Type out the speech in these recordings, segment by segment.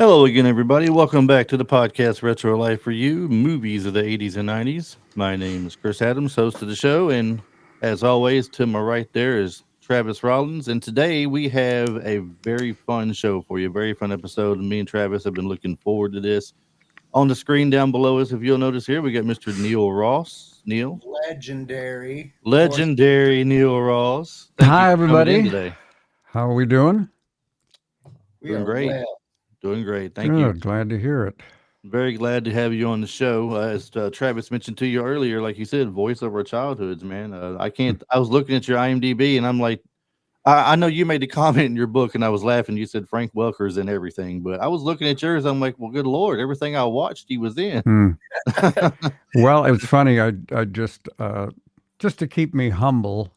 Hello again, everybody. Welcome back to the podcast Retro Life for You, movies of the 80s and 90s. My name is Chris Adams, host of the show, and as always, to my right there is Travis Rollins. And today we have a very fun show for you, a very fun episode. Me and Travis have been looking forward to this. On the screen down below us, if you'll notice here, we got Mr. Neil Ross. Neil, Legendary voice. legendary Neil Ross. Thank you Hi, for coming in everybody. today. How are we doing? We Doing are great. well. Doing great. Thank you. Good. Glad to hear it. Very glad to have you on the show. As Travis mentioned to you earlier, like you said, voice of our childhoods, man. I Hmm. can't. I was looking at your IMDb, and I'm like, I know you made the comment in your book, and I was laughing. You said Frank Welker's in everything, but I was looking at yours. I'm like, well, good lord, everything I watched, he was in. Hmm. Well, it's funny. I just to keep me humble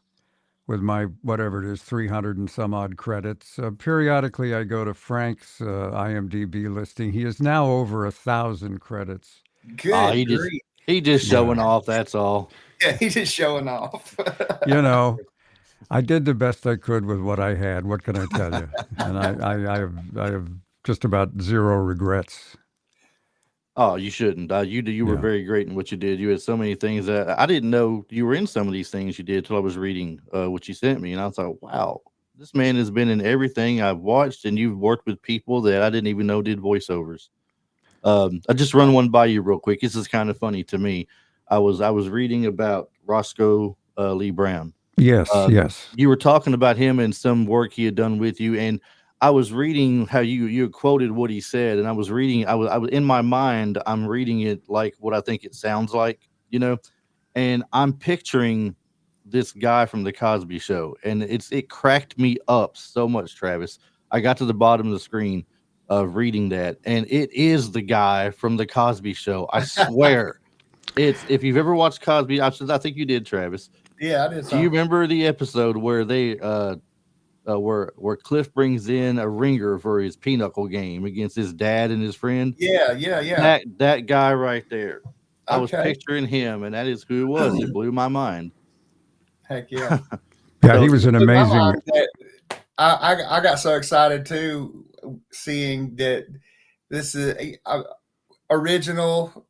with my whatever it is, 300 and some odd credits. Periodically, I go to Frank's IMDb listing. He is now over 1,000 credits. Ah, Good grief. he just showing Yeah. off. That's all. Yeah, he's just showing off. You know, I did the best I could with what I had. What can I tell you? And I have just about zero regrets. Oh, you shouldn't. You were Yeah. very great in what you did. You had so many things that I didn't know you were in. Some of these things you did till I was reading what you sent me, and I was like, wow, this man has been in everything I've watched, and you've worked with people that I didn't even know did voiceovers. I just run one by you real quick. This is kind of funny to me. I was reading about Roscoe Lee Brown. Yes. Uh, Yes. you were talking about him and some work he had done with you, and I was reading how you quoted what he said, and I was reading. I was in my mind. I'm reading it like what I think it sounds like, and I'm picturing this guy from the Cosby Show, and it cracked me up so much, Travis. I got to the bottom of the screen of reading that, and it is the guy from the Cosby Show. I swear, it's if you've ever watched Cosby. I think you did, Travis. Yeah, I did Do you some. remember the episode where where Cliff brings in a ringer for his pinochle game against his dad and his friend? Yeah. That guy right there. I was Okay. picturing him, and that is who it was. It blew my mind. Heck yeah. Yeah. He So was an Blew my amazing. mind that I got so excited too, seeing that this is original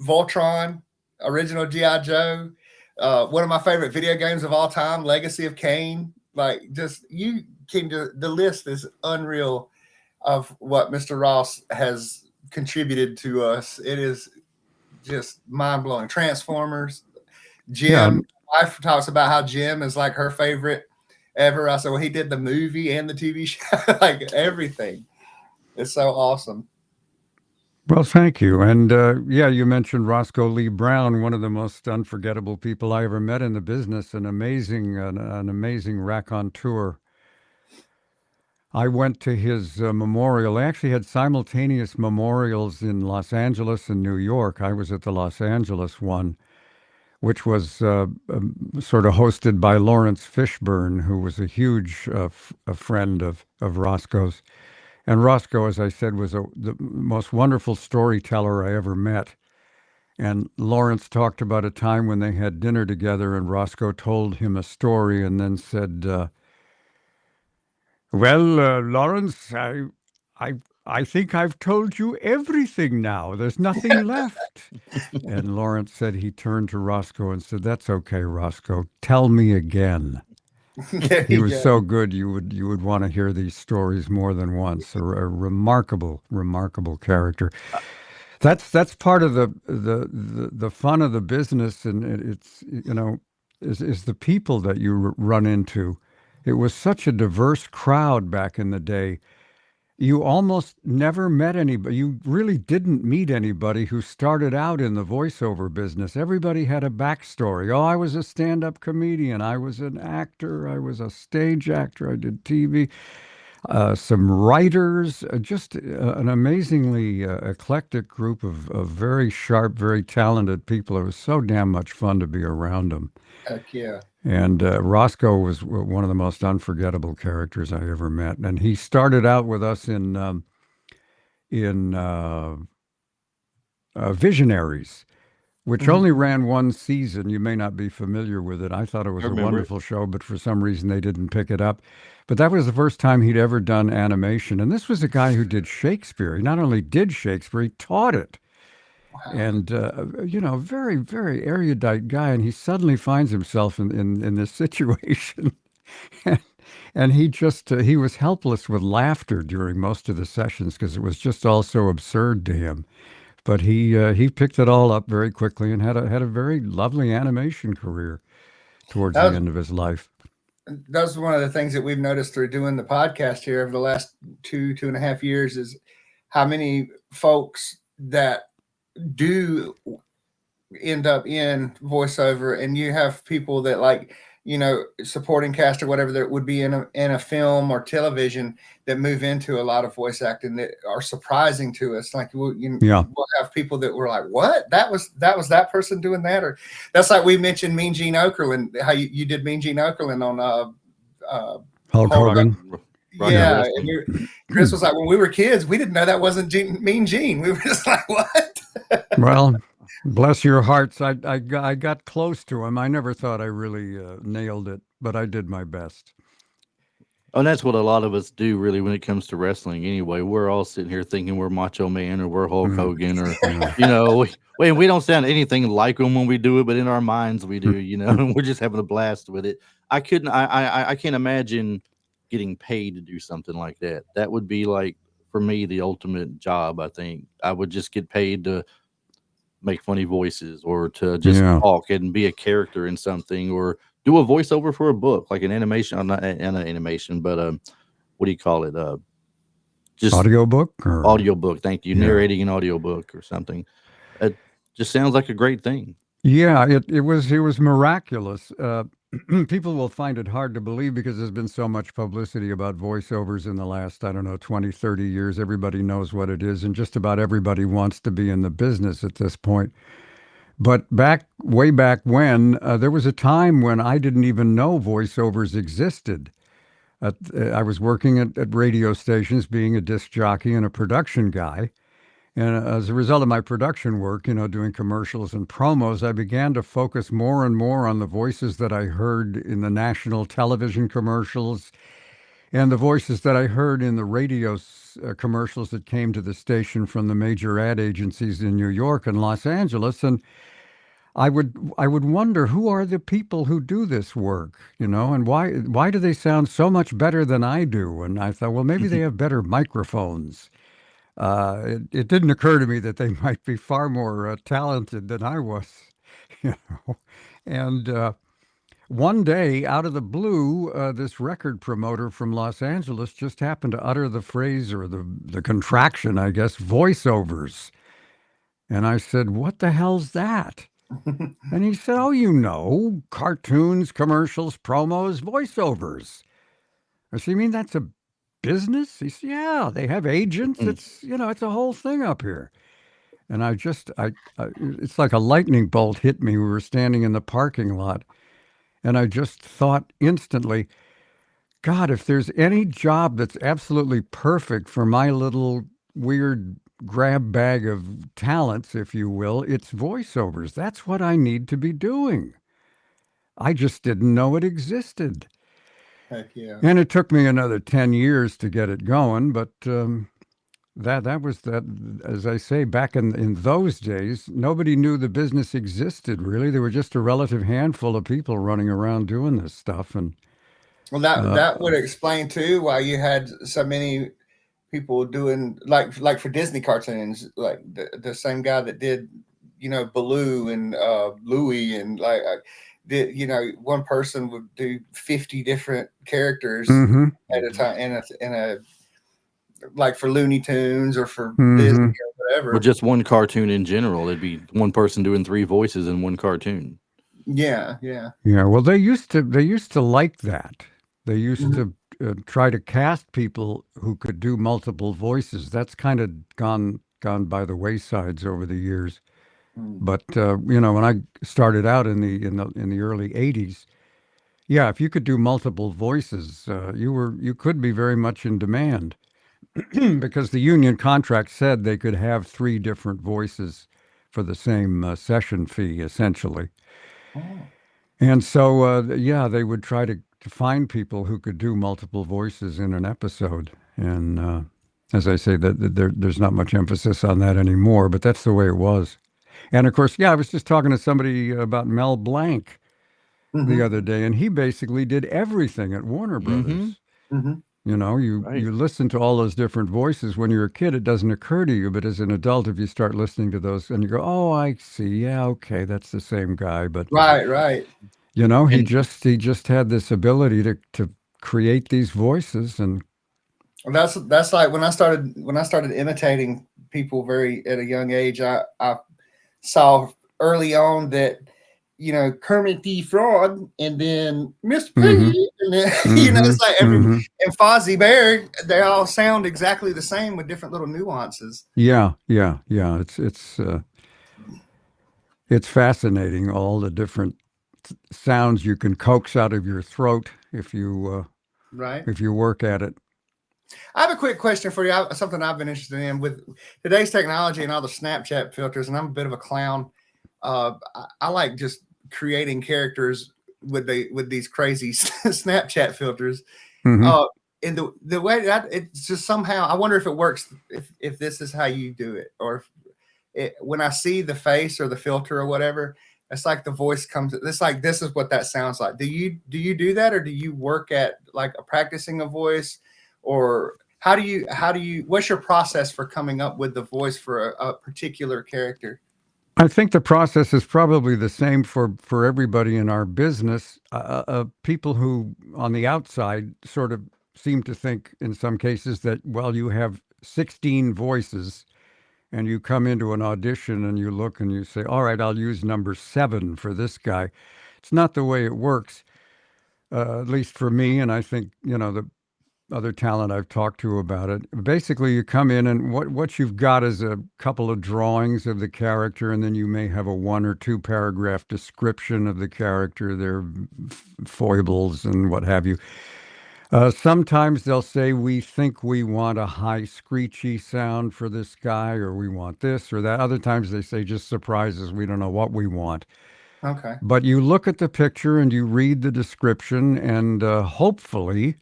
Voltron, original GI Joe. One of my favorite video games of all time, Legacy of Kain. Like, just you can do the list is unreal of what Mr. Ross has contributed to us. It is just mind blowing. Transformers, Yeah. Jim. My wife talks about how Jim is like her favorite ever. I said, well, he did the movie and the TV show, like everything. It's so awesome. Well, thank you. And yeah, you mentioned Roscoe Lee Brown, one of the most unforgettable people I ever met in the business. An amazing raconteur. I went to his memorial. They actually had simultaneous memorials in Los Angeles and New York. I was at the Los Angeles one, which was sort of hosted by Lawrence Fishburne, who was a huge a friend of Roscoe's. And Roscoe, as I said, was the most wonderful storyteller I ever met. And Lawrence talked about a time when they had dinner together, and Roscoe told him a story, and then said, "Well, Lawrence, I, I think I've told you everything now. There's nothing left." And Lawrence said he turned to Roscoe and said, "That's okay, Roscoe. Tell me again." There He you was go. so good you would want to hear these stories more than once. A remarkable character. That's part of the fun of the business, and it's is the people that you run into. It was such a diverse crowd back in the day. You almost never met anybody. You really didn't meet anybody who started out in the voiceover business. Everybody had a backstory. Oh, I was a stand-up comedian. I was an actor. I was a stage actor. I did TV. Some writers, just an amazingly eclectic group of very sharp, very talented people. It was so damn much fun to be around them. Heck yeah. And Roscoe was one of the most unforgettable characters I ever met. And he started out with us in Visionaries. which Mhm. only ran one season. You may not be familiar with it. I thought it I was a remember it. wonderful show, but for some reason they didn't pick it up. But that was the first time he'd ever done animation. And this was a guy who did Shakespeare. He not only did Shakespeare, he taught it. Wow. And, very, very erudite guy. And he suddenly finds himself in this situation. And he was helpless with laughter during most of the sessions because it was just all so absurd to him. But he picked it all up very quickly and had a very lovely animation career towards That the was end of his life. that's one of the things that we've noticed through doing the podcast here over the last 2.5 years is how many folks that do end up in voiceover, and you have people that like supporting cast or whatever that would be in a film or television that move into a lot of voice acting that are surprising to us. Like Yeah. we'll have people that were like, "What? That person doing that?" Or that's like we mentioned Mean Gene Okerlund, how you did Mean Gene Okerlund on Hulk Hulk. Hogan. Rocky Yeah, and Wrestling. Chris was like, when we were kids, we didn't know that wasn't Mean Gene. We were just like, "What?" Well, bless your hearts. I got close to him. I never thought I really nailed it, but I did my best. Oh, and that's what a lot of us do really when it comes to wrestling anyway. We're all sitting here thinking we're Macho Man or we're Hulk Mm, Hogan or, yeah. we don't sound anything like them when we do it, but in our minds we do, and we're just having a blast with it. I can't imagine getting paid to do something like that. That would be like, for me, the ultimate job, I think. I would just get paid to make funny voices or to just Yeah. talk and be a character in something or do a voiceover for a book, like an animation, not an animation, but what do you call it? Just Audiobook or audiobook. Thank you, yeah. narrating an audiobook or something. It just sounds like a great thing. Yeah, it was miraculous. People will find it hard to believe because there's been so much publicity about voiceovers in the last, I don't know, 20, 30 years. Everybody knows what it is, and just about everybody wants to be in the business at this point. But way back when, there was a time when I didn't even know voiceovers existed. I was working at radio stations, being a disc jockey and a production guy. And as a result of my production work, doing commercials and promos, I began to focus more and more on the voices that I heard in the national television commercials and the voices that I heard in the radio commercials that came to the station from the major ad agencies in New York and Los Angeles. And I would wonder, who are the people who do this work, and why do they sound so much better than I do? And I thought, well, maybe they have better microphones. It didn't occur to me that they might be far more talented than I was, you know. And one day, out of the blue, this record promoter from Los Angeles just happened to utter the phrase or the contraction, I guess, voiceovers. And I said, "What the hell's that?" And he said, "Oh, cartoons, commercials, promos, voiceovers." I said, "You mean that's a business?" He said, "Yeah, they have agents. It's a whole thing up here." And it's like a lightning bolt hit me. We were standing in the parking lot, and I just thought instantly, God, if there's any job that's absolutely perfect for my little weird grab bag of talents, if you will, it's voiceovers. That's what I need to be doing. I just didn't know it existed. Heck yeah. And it took me another 10 years to get it going, but that was that. As I say, back in those days, nobody knew the business existed, really. There were just a relative handful of people running around doing this stuff. And Well, that uh, that would explain too why you had so many people doing like for Disney cartoons, like the same guy that did Baloo and Louie and did one person would do 50 different characters hmm at a time in a like for Looney Tunes or for Disney hmm or Or whatever. just one cartoon in general. It'd be one person doing three voices in one cartoon. Yeah, yeah. Yeah, well, they used to like that. They used Mhm. to try to cast people who could do multiple voices. That's kind of gone by the waysides over the years. Mm. But when I started out in the early '80s, yeah, if you could do multiple voices, you could be very much in demand because the union contract said they could have three different voices for the same session fee, essentially. Oh, And so, yeah, they would try to find people who could do multiple voices in an episode. And as I say, that there's not much emphasis on that anymore, but that's the way it was. And of course, yeah, I was just talking to somebody about Mel Blanc the mm-hmm, other day, and he basically did everything at Warner Mm-hmm. Brothers. mm-hmm. You know, Right. you listen to all those different voices. When you're a kid, it doesn't occur to you, but as an adult, if you start listening to those and you go, "Oh, I see. Yeah, okay, that's the same guy." But Right, right. you know, And he just had this ability to create these voices, and Well, that's like when I started imitating people very at a young age. I saw early on that Kermit the Frog, and then Mr. mm-hmm, Piggy, and then mm-hmm, it's like every mm-hmm. and Fozzie Bear. They all sound exactly the same with different little nuances. Yeah, yeah, yeah. It's fascinating all the different sounds you can coax out of your throat Right. if you work at it. I have a quick question for you. Something I've been interested in with today's technology and all the Snapchat filters, and I'm a bit of a clown. I like just creating characters with these crazy Snapchat filters. Mm-hmm. Uh, and the way that it's just somehow, I wonder if it works, if this is how you do it, or if when I see the face or the filter or whatever, it's like the voice comes. It's like this is what that sounds like. Do you do that, or do you work at like practicing a voice, or how do you what's your process for coming up with the voice for a particular character? I think the process is probably the same for everybody in our business. People who, on the outside, sort of seem to think, in some cases, that well, you have 16 voices, and you come into an audition and you look and you say, "All right, I'll use number 7 for this guy." It's not the way it works, at least for me, and I think the other talent I've talked to about it. Basically, you come in and what you've got is a couple of drawings of the character, and then you may have a 1 or 2 paragraph description of the character, their foibles and what have you. Sometimes they'll say, we think we want a high screechy sound for this guy, or we want this or that. Other times they say, just surprises, we don't know what we want. Okay. But you look at the picture and you read the description, and hopefully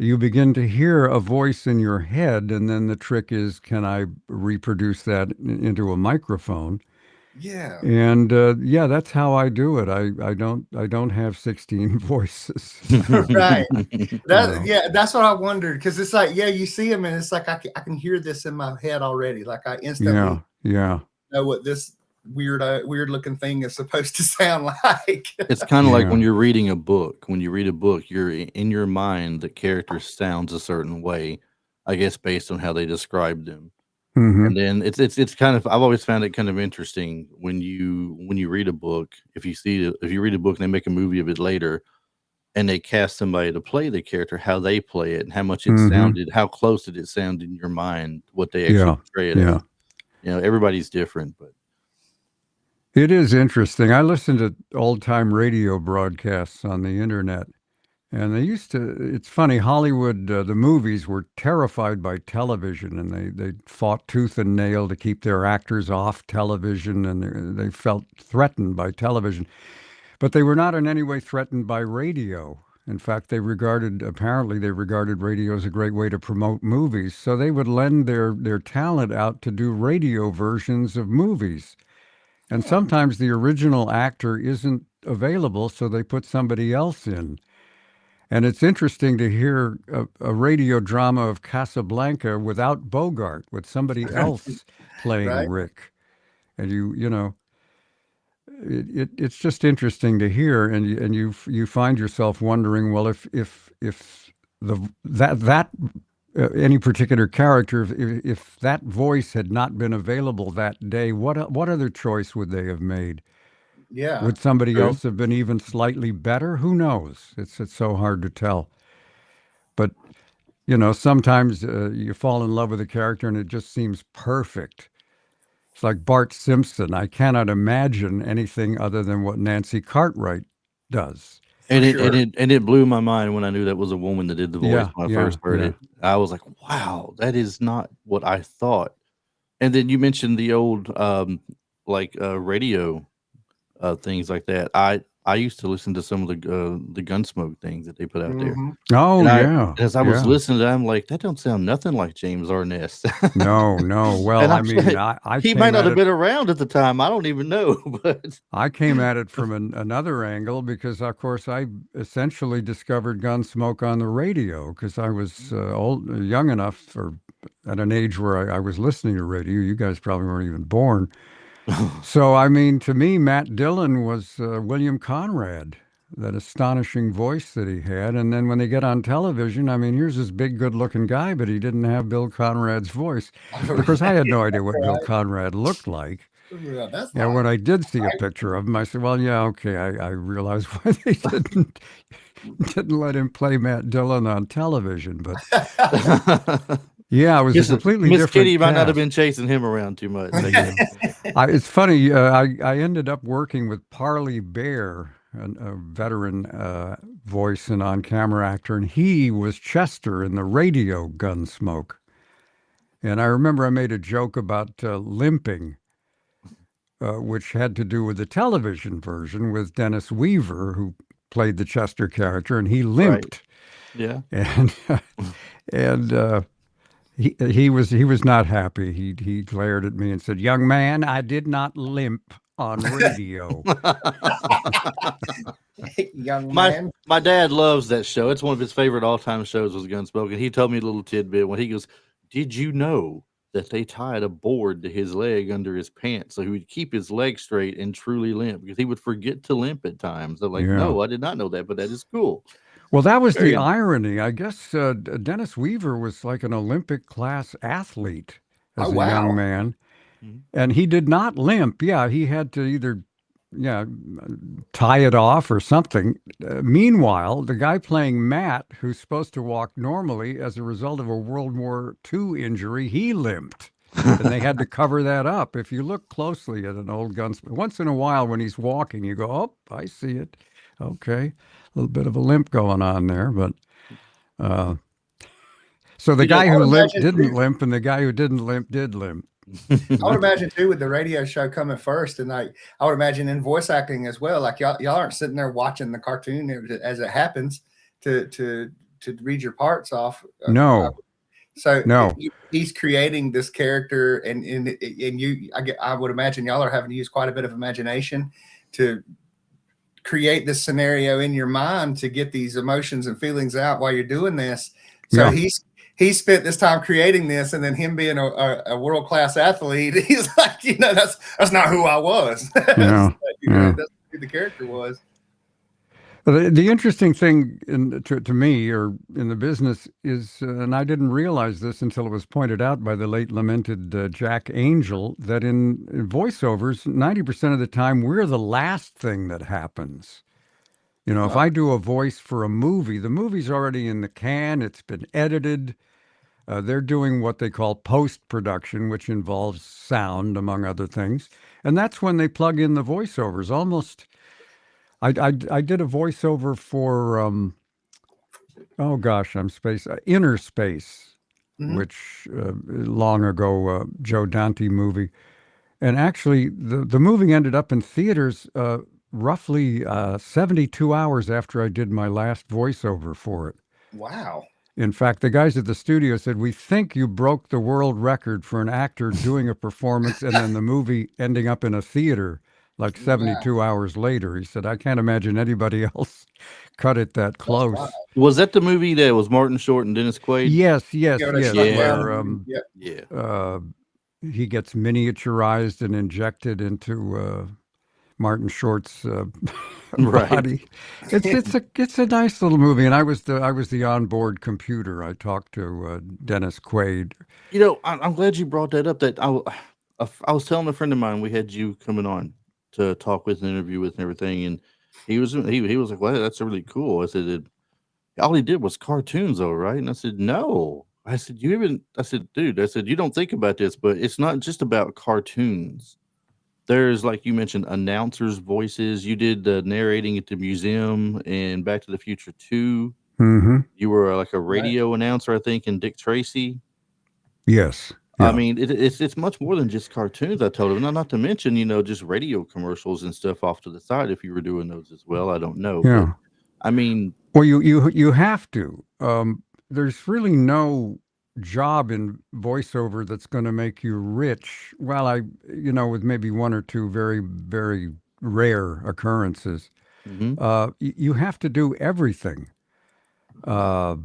you begin to hear a voice in your head, and then the trick is, can I reproduce that into a microphone? Yeah. And yeah, that's how I do it. I don't have 16 voices. Right. You know. That's what I wondered, because it's like, yeah, you see him and it's like I can hear this in my head already. Like I instantly Yeah, yeah, know what this weird looking thing is supposed to sound like. It's kind of like when yeah. you're reading a book. When you read a book, you're in your mind, the character sounds a certain way, I guess, based on how they describe them. Hmm. And then it's kind of, I've always found it kind of interesting when you read a book. If you read a book and they make a movie of it later, and they cast somebody to play the character, how they play it, and how much it Hmm. sounded, how close did it sound in your mind, what they actually Yeah, portray it as. yeah. Everybody's different, but It is interesting. I listen to old time radio broadcasts on the internet, and they used to. It's funny, Hollywood, the movies were terrified by television, and they fought tooth and nail to keep their actors off television, and they felt threatened by television. But they were not in any way threatened by radio. In fact, apparently they regarded radio as a great way to promote movies. So they would lend their talent out to do radio versions of movies. And Yeah. sometimes the original actor isn't available, so they put somebody else in. And it's interesting to hear a radio drama of Casablanca without Bogart, with somebody else playing Right. Rick. And it's just interesting to hear, and you find yourself wondering, well, if the that any particular character, if that voice had not been available that day, what other choice would they have made? Yeah. Would somebody true. else have been even slightly better? Who knows? It's so hard to tell. But sometimes you fall in love with a character and it just seems perfect. It's like Bart Simpson. I cannot imagine anything other than what Nancy Cartwright does. For And it and sure. it and it blew my mind when I knew that was a woman that did the voice Yeah, when I yeah, first heard yeah. it. I was like, "Wow, that is not what I thought." And then you mentioned the old like radio things like that. I used to listen to some of the Gunsmoke things that they put out there, Hmm. Oh and yeah, as I was yeah. listening to that, I'm like, that don't sound nothing like James Arness. No, no. Well, And I I'm mean, saying I he might came not at have it. been around at the time. I don't even know, but I came at it from another angle because, of course, I essentially discovered Gunsmoke on the radio because I was young enough, or at an age where I was listening to radio. You guys probably weren't even born. So, I mean, to me, Matt Dillon was William Conrad, that astonishing voice that he had. And then when they get on television, I mean, here's this big, good looking guy, but he didn't have Bill Conrad's voice. Of course, I had no idea what Bill Right. Conrad looked like. Well, that's Yeah, not when I did see a picture of him, I said, "Well, yeah, okay, I realize why they didn't let him play Matt Dillon on television." But right. yeah, it was a Miss completely Miss different Kitty might not have been cast. chasing him around too much, I guess. It's funny. I ended up working with Parley Bear, a veteran voice and on-camera actor, and he was Chester in the radio Gunsmoke. And I remember I made a joke about limping, which had to do with the television version with Dennis Weaver, who played the Chester character, and he Right. limped, Yeah. and and he was not happy. He glared at me and said, "Young man, I did not limp on radio." Young my man. my dad loves that show. It's one of his favorite all time shows was Gunsmoke, and he told me a little tidbit when he goes, "Did you know that they tied a board to his leg under his pants so he would keep his leg straight and truly limp because he would forget to limp at times?" I'm like, Yeah. "No, I did not know that, but that is cool." Well, that was the Very irony. I guess Dennis Weaver was like an Olympic class athlete Oh as a young wow. man, Mhm. and he did not limp. Yeah, he had to either, yeah, tie it off or something. Meanwhile, the guy playing Matt, who's supposed to walk normally as a result of a World War II injury, he limped. And they had to cover that up. If you look closely at an old gunsmith, once in a while when he's walking, you go, "Oh, I see it. Okay, a little bit of a limp going on there." But uh, so the You know, guy I who would limped imagine didn't too. limp, and the guy who didn't limp did limp. I would imagine too with the radio show coming first, and like I would imagine in voice acting as well. Like y'all aren't sitting there watching the cartoon as it happens to read your parts off. No, So no. he's creating this character, and I would imagine y'all are having to use quite a bit of imagination to create this scenario in your mind to get these emotions and feelings out while you're doing this. So Yeah. he spent this time creating this, and then him being a world class athlete, he's like, that's not who I was. Yeah. Yeah. That's who the character was. The interesting thing to me, or in the business, is, and I didn't realize this until it was pointed out by the late lamented Jack Angel, that in voiceovers, 90% of the time, we're the last thing that happens. You know, if Wow. I do a voice for a movie, the movie's already in the can, it's been edited. They're doing what they call post-production, which involves sound, among other things. And that's when they plug in the voiceovers. Almost, I did a voiceover for, oh gosh, Inner Space, Mhm. which long ago, Joe Dante movie. And actually, the movie ended up in theaters roughly 72 hours after I did my last voiceover for it. Wow. In fact, the guys at the studio said, "We think you broke the world record for an actor doing a performance and then the movie ending up in a theater like Wow. 72 hours later." He said, "I can't imagine anybody else cut it that That's wild. close." Was that the movie that was Martin Short and Dennis Quaid? Yes, Yeah, yes, they yes, shut down. where Yeah. Yeah. uh, he gets miniaturized and injected into Martin Short's Right. body. It's a nice little movie, and I was the onboard computer. I talked to Dennis Quaid. You know, I'm glad you brought that up. I was telling a friend of mine we had you coming on to talk with and interview with and everything, and he was like, "Well, that's really cool." I said, "All he did was cartoons, though, right?" And I said, "No." I said, "You even?" I said, "Dude," I said, "You don't think about this, but it's not just about cartoons. There's like you mentioned announcers' voices. You did the narrating at the museum and Back to the Future 2. Hmm. You were like a Right. radio announcer, I think, in Dick Tracy. Yes, I Yeah. mean, it's much more than just cartoons. I told him, not to mention, just radio commercials and stuff off to the side. If you were doing those as well, I don't know, but Yeah. I mean, Well, you have to. There's really no job in voiceover that's going to make you rich. Well, with maybe one or two very, very rare occurrences. hmm You have to do everything. Uh,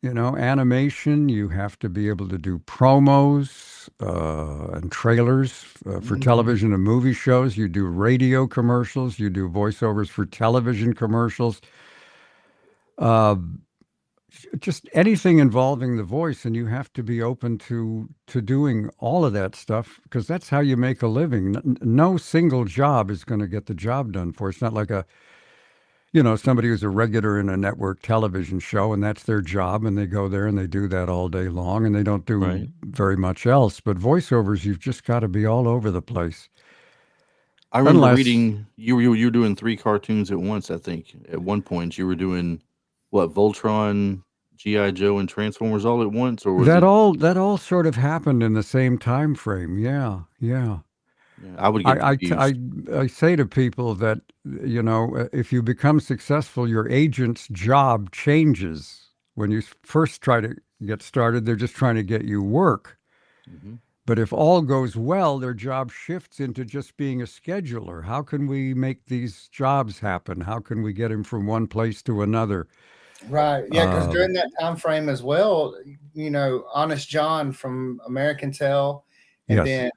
animation, you have to be able to do promos and trailers for Mhm. television and movie shows. You do radio commercials, you do voiceovers for television commercials. Uh, just anything involving the voice, and you have to be open to doing all of that stuff because that's how you make a living. No single job is going to get the job done for. It's not like somebody who's a regular in a network television show and that's their job and they go there and they do that all day long and they don't do right. very much else. But voiceovers, you've just got to be all over the place. I remember Unless reading you were doing three cartoons at once. I think at one point you were doing what Voltron, GI Joe, and Transformers all at once, or was that it? all sort of happened in the same time frame. Yeah, yeah. Yeah, I would get I, I, confused. I, I say to people that, if you become successful, your agent's job changes. When you first try to get started, they're just trying to get you work. hmm But if all goes well, their job shifts into just being a scheduler. How can we make these jobs happen? How can we get him from one place to another? Right. Yeah, because Uh, during that time frame as well, Honest John from American Tell, and yes. then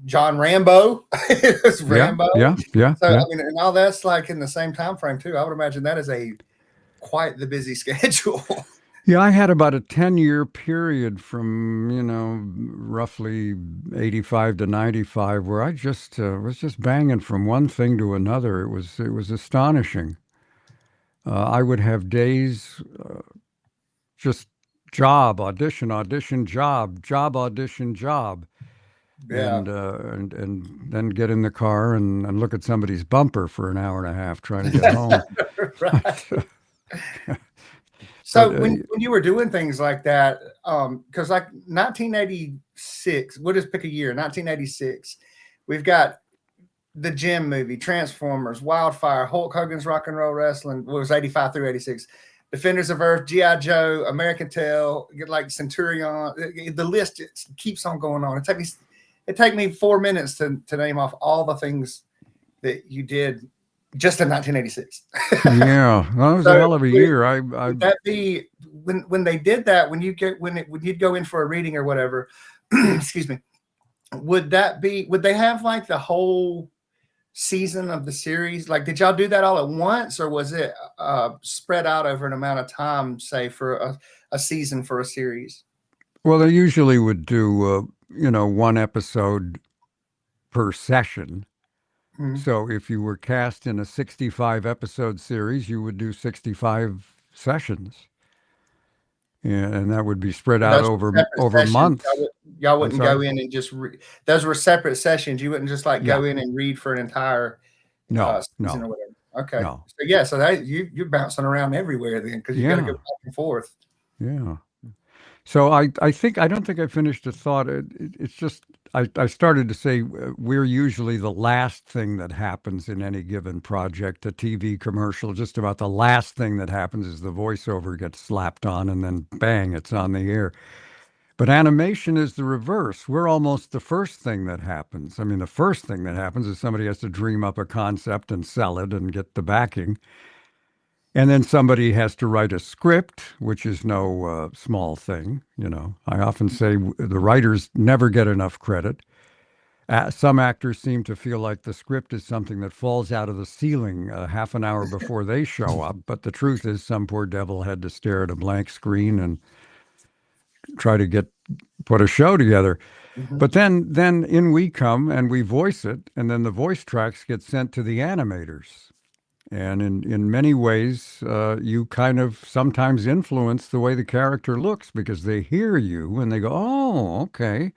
John Rambo. It was Yeah. Rambo. Yeah. Yeah. So I Yeah. mean, and all that's like in the same time frame too. I would imagine that is a quite the busy schedule. Yeah. I had about a 10-year period from, roughly 85 to 95 where I just was just banging from one thing to another. It was astonishing. I would have days just job, audition, audition, job, audition, job. Yeah. And then get in the car and look at somebody's bumper for an hour and a half trying to get home. Right. So But when you were doing things like that, because like 1986, we'll just pick a year, 1986, we've got the Gym movie, Transformers, Wildfire, Hulk Hogan's Rock and Roll Wrestling, what was 85 through 86, Defenders of Earth, GI Joe, American Tail, like Centurion. The list keeps on going on. It take me 4 minutes to name off all the things that you did just in 1986. yeah, that was a So hell of a would, year. would that be when they did that, when you'd go in for a reading or whatever, excuse me, would they have like the whole season of the series? Like, did y'all do that all at once, or was it spread out over an amount of time, say for a season for a series? Well, they usually would do one episode per session. Mhm. So if you were cast in a 65 episode series, you would do 65 sessions. And that would be spread So out those over were separate over sessions. months. Y'all I'm wouldn't go sorry. in and just those were separate sessions. You wouldn't just like Yeah. go in and read for an entire No, season or no, whatever. Okay, no. so yeah, so that you're bouncing around everywhere then because you got to go Yeah, back and forth. yeah. So I don't think I finished a thought. It's just I started to say we're usually the last thing that happens in any given project, a TV commercial. Just about the last thing that happens is the voiceover gets slapped on, and then bang, it's on the air. But animation is the reverse. We're almost the first thing that happens. I mean, the first thing that happens is somebody has to dream up a concept and sell it and get the backing. And then somebody has to write a script, which is no small thing. I often say the writers never get enough credit. Some actors seem to feel like the script is something that falls out of the ceiling half an hour before they show up. But the truth is, some poor devil had to stare at a blank screen and try to put a show together. Mhm. But then in we come and we voice it, and then the voice tracks get sent to the animators. And in many ways, you kind of sometimes influence the way the character looks because they hear you and they go, oh, okay,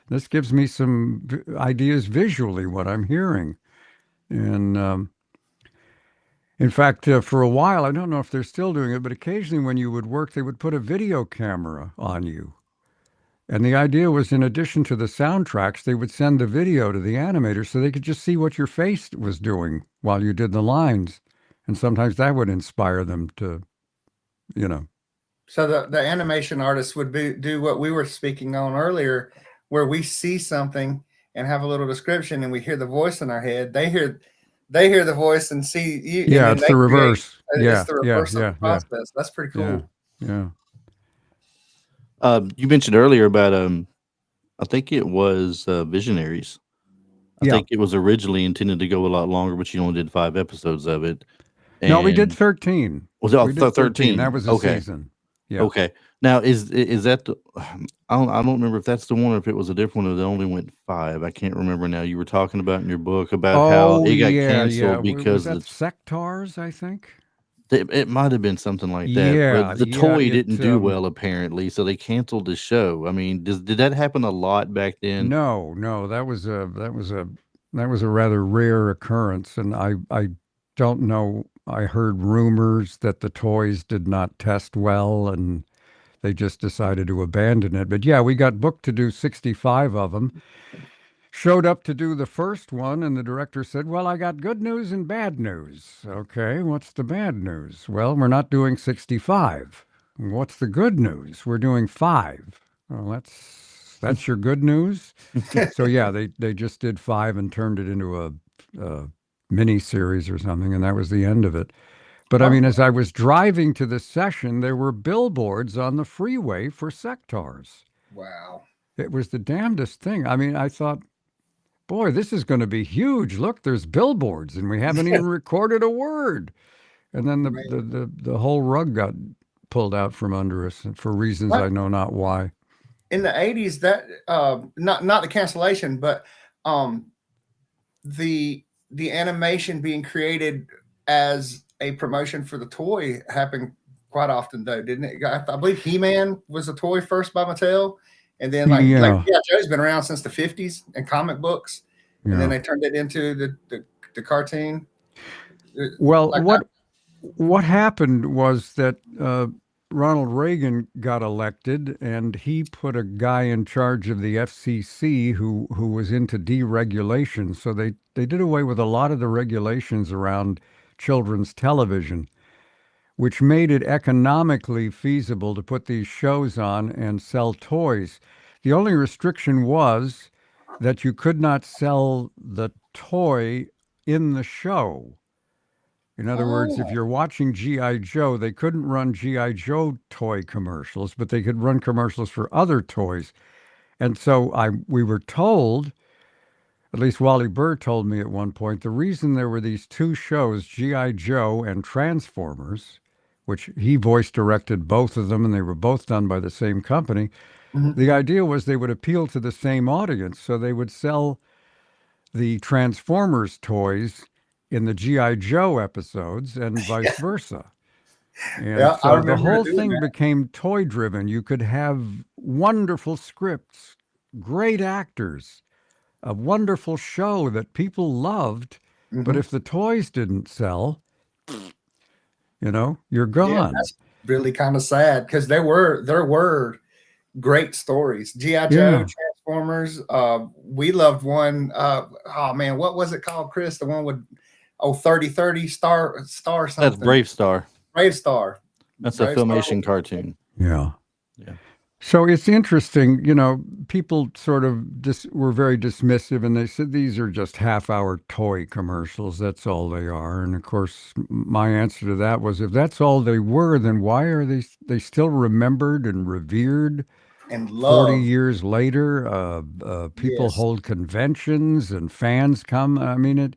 this gives me some ideas visually what I'm hearing. And in fact, for a while, I don't know if they're still doing it, but occasionally when you would work, they would put a video camera on you. And the idea was, in addition to the soundtracks, they would send the video to the animators so they could just see what your face was doing while you did the lines. And sometimes that would inspire them to, you know. So the animation artists would do what we were speaking on earlier, where we see something and have a little description, and we hear the voice in our head. They hear the voice and see you, and Yeah, then it's they the create. reverse. It's Yeah, the yeah, reverse of the yeah, yeah, process. That's pretty yeah, cool. yeah. You mentioned earlier about I think it was Visionaries. I Yeah. think it was originally intended to go a lot longer, but you only did 5 episodes of it. No, we did And 13. was it We did 13. 13? That was a Okay, season. Yeah. okay. Now is that the? I don't remember if that's the one or if it was a different one that only went 5. I can't remember now. You were talking about in your book about how Oh, it got yeah, yeah. canceled Was because that the Sectars, I think? it might have been something like that, Yeah, but the yeah. toy didn't do well apparently, so they canceled the show. I mean, did that happen a lot back then? No, no, that was a rather rare occurrence, and I don't know. I heard rumors that the toys did not test well, and they just decided to abandon it. But yeah, we got booked to do 65 of them. Showed up to do the first one, and the director said, "Well, I got good news and bad news." Okay, what's the bad news? Well, we're not doing 65. What's the good news? We're doing 5. Well, that's your good news. So yeah, they just did 5 and turned it into a mini series or something, and that was the end of it. But I Oh, mean, as I was driving to the session, there were billboards on the freeway for Sectars. wow. It was the damnedest thing. I mean, I thought, boy, this is going to be huge. Look, there's billboards, and we haven't even recorded a word. And then Man. the whole rug got pulled out from under us for reasons What I know not why. in the '80s? That not the cancellation, but um, the animation being created as a promotion for the toy happened quite often, though, didn't it? I believe He-Man was a toy first by Mattel, and then like Yeah, yeah, Joe's been around since the '50s in comic books, and then yeah. they turned it into the cartoon. Well, Like what happened was that Ronald Reagan got elected, and he put a guy in charge of the FCC who was into deregulation. So they did away with a lot of the regulations around children's television, which made it economically feasible to put these shows on and sell toys. The only restriction was that you could not sell the toy in the show. In other words, if oh, you're watching G.I. Joe, they couldn't run G.I. Joe toy commercials, but they could run commercials for other toys. And so we were told, at least Wally Burr told me at one point, the reason there were these two shows, G.I. Joe and Transformers, which he voice directed both of them, and they were both done by the same company. mhm. The idea was they would appeal to the same audience, so they would sell the Transformers toys in the G.I. Joe episodes and vice versa. And Yeah, I so the remember it whole doing thing that. became toy driven. You could have wonderful scripts, great actors, a wonderful show that people loved. But Hmm. if the toys didn't sell, you're Yeah, gone. that's really kind of sad because there were great stories. GI Joe, Yeah. Transformers. We loved one. Oh man, what was it called, Chris? The one with 3030 star That's something. Brave Star. Brave Star. That's a Brave Star. Filmation cartoon. Yeah. Yeah. So it's interesting, people sort of were very dismissive and they said these are just half-hour toy commercials. That's all they are. And of course, my answer to that was if that's all they were, then why are they still remembered and revered And 40 love. years later? People Yes. hold conventions and fans come. I mean,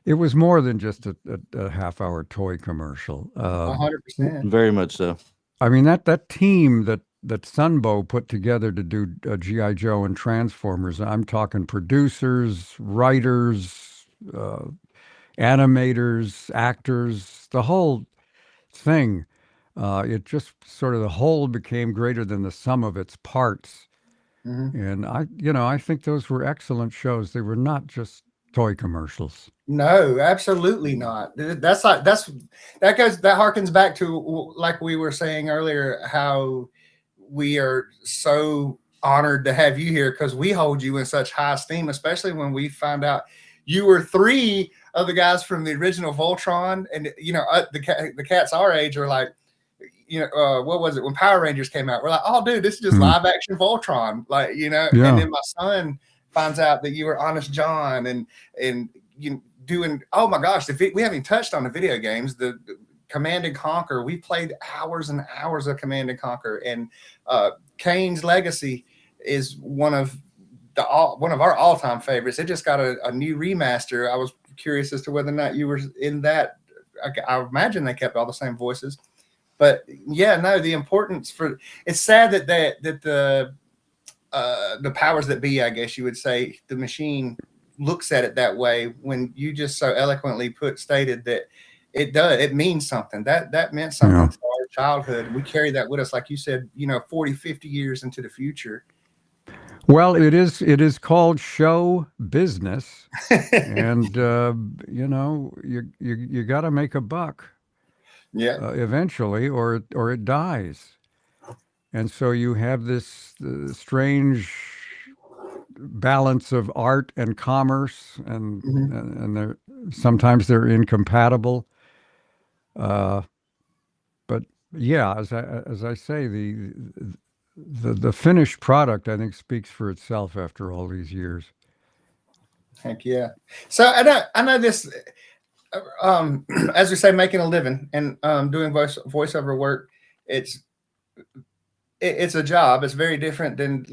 it was more than just a half-hour toy commercial. 100%. Very much so. I mean that team that Sunbow put together to do GI Joe and Transformers. I'm talking producers, writers, uh, animators, actors, the whole thing. It just sort of the whole became greater than the sum of its parts. Hmm. And I think those were excellent shows. They were not just toy commercials. No, absolutely not. That's like that harkens back to like we were saying earlier how we are so honored to have you here because we hold you in such high esteem, especially when we found out you were three of the guys from the original Voltron. And, the cats our age are like, what was it when Power Rangers came out? We're like, oh, dude, this is just live action Voltron, Yeah. And then my son finds out that you were Honest John, and you doing. Oh my gosh, we haven't even touched on the video games. The Command and Conquer. We played hours and hours of Command and Conquer, and Kane's Legacy is one of our all-time favorites. It just got a new remaster. I was curious as to whether or not you were in that. I imagine they kept all the same voices. But yeah, no, the importance for it's sad that the powers that be, I guess you would say, the machine looks at it that way when you just so eloquently stated that it means something. That meant something to our childhood. We carry that with us, like you said, 40, 50 years into the future. Well, it is called show business, and you got to make a buck. Yeah. Eventually, or it dies, and so you have this strange balance of art and commerce, and sometimes they're incompatible. But yeah, as I say, the finished product, I think, speaks for itself after all these years. Heck yeah! So I know this. As we say, making a living and doing voiceover work, it's a job. It's very different than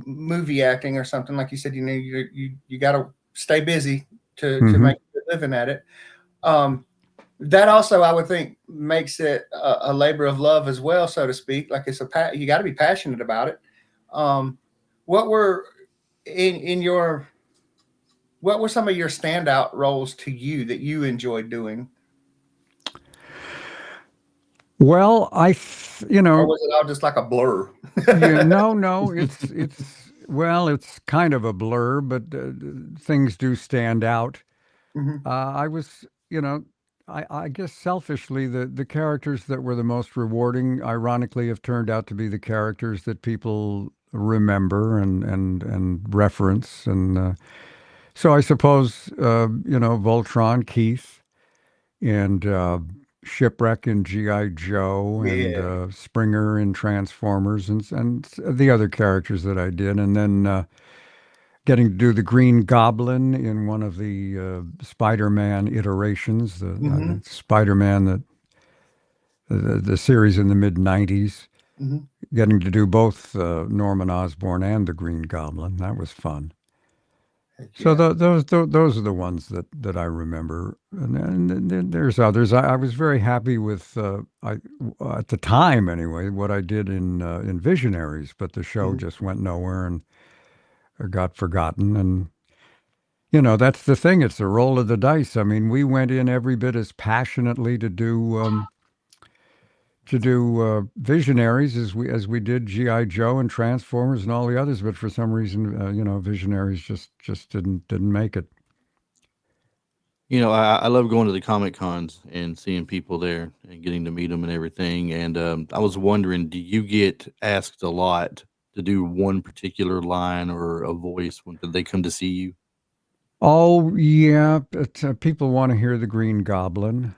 movie acting or something. Like you said, you got to stay busy to make a living at it. That also, I would think, makes it a labor of love as well, so to speak. Like you got to be passionate about it. What were what were some of your standout roles to you that you enjoyed doing? Well, or was it all just like a blur? No, it's kind of a blur, but things do stand out. I was, I guess selfishly, the characters that were the most rewarding, ironically, have turned out to be the characters that people remember and reference, and so I suppose Voltron, Keith, and Shipwreck and G.I. Joe, and Springer in Transformers, and the other characters that I did, and then getting to do the Green Goblin in one of the Spider-Man iterations, the Spider-Man that the series in the mid-90s. Getting to do both Norman Osborn and the Green Goblin, that was fun. So those are the ones that I remember, and then there's others. I was very happy with at the time anyway what I did in Visionaries, but the show just went nowhere and got forgotten. And that's the thing; it's a roll of the dice. I mean, we went in every bit as passionately to do Visionaries as we did G.I. Joe and Transformers and all the others, but for some reason, Visionaries just didn't make it. I love going to the Comic Cons and seeing people there and getting to meet them and everything. And I was wondering, do you get asked a lot to do one particular line or a voice when they come to see you? Oh yeah, but, people want to hear the Green Goblin.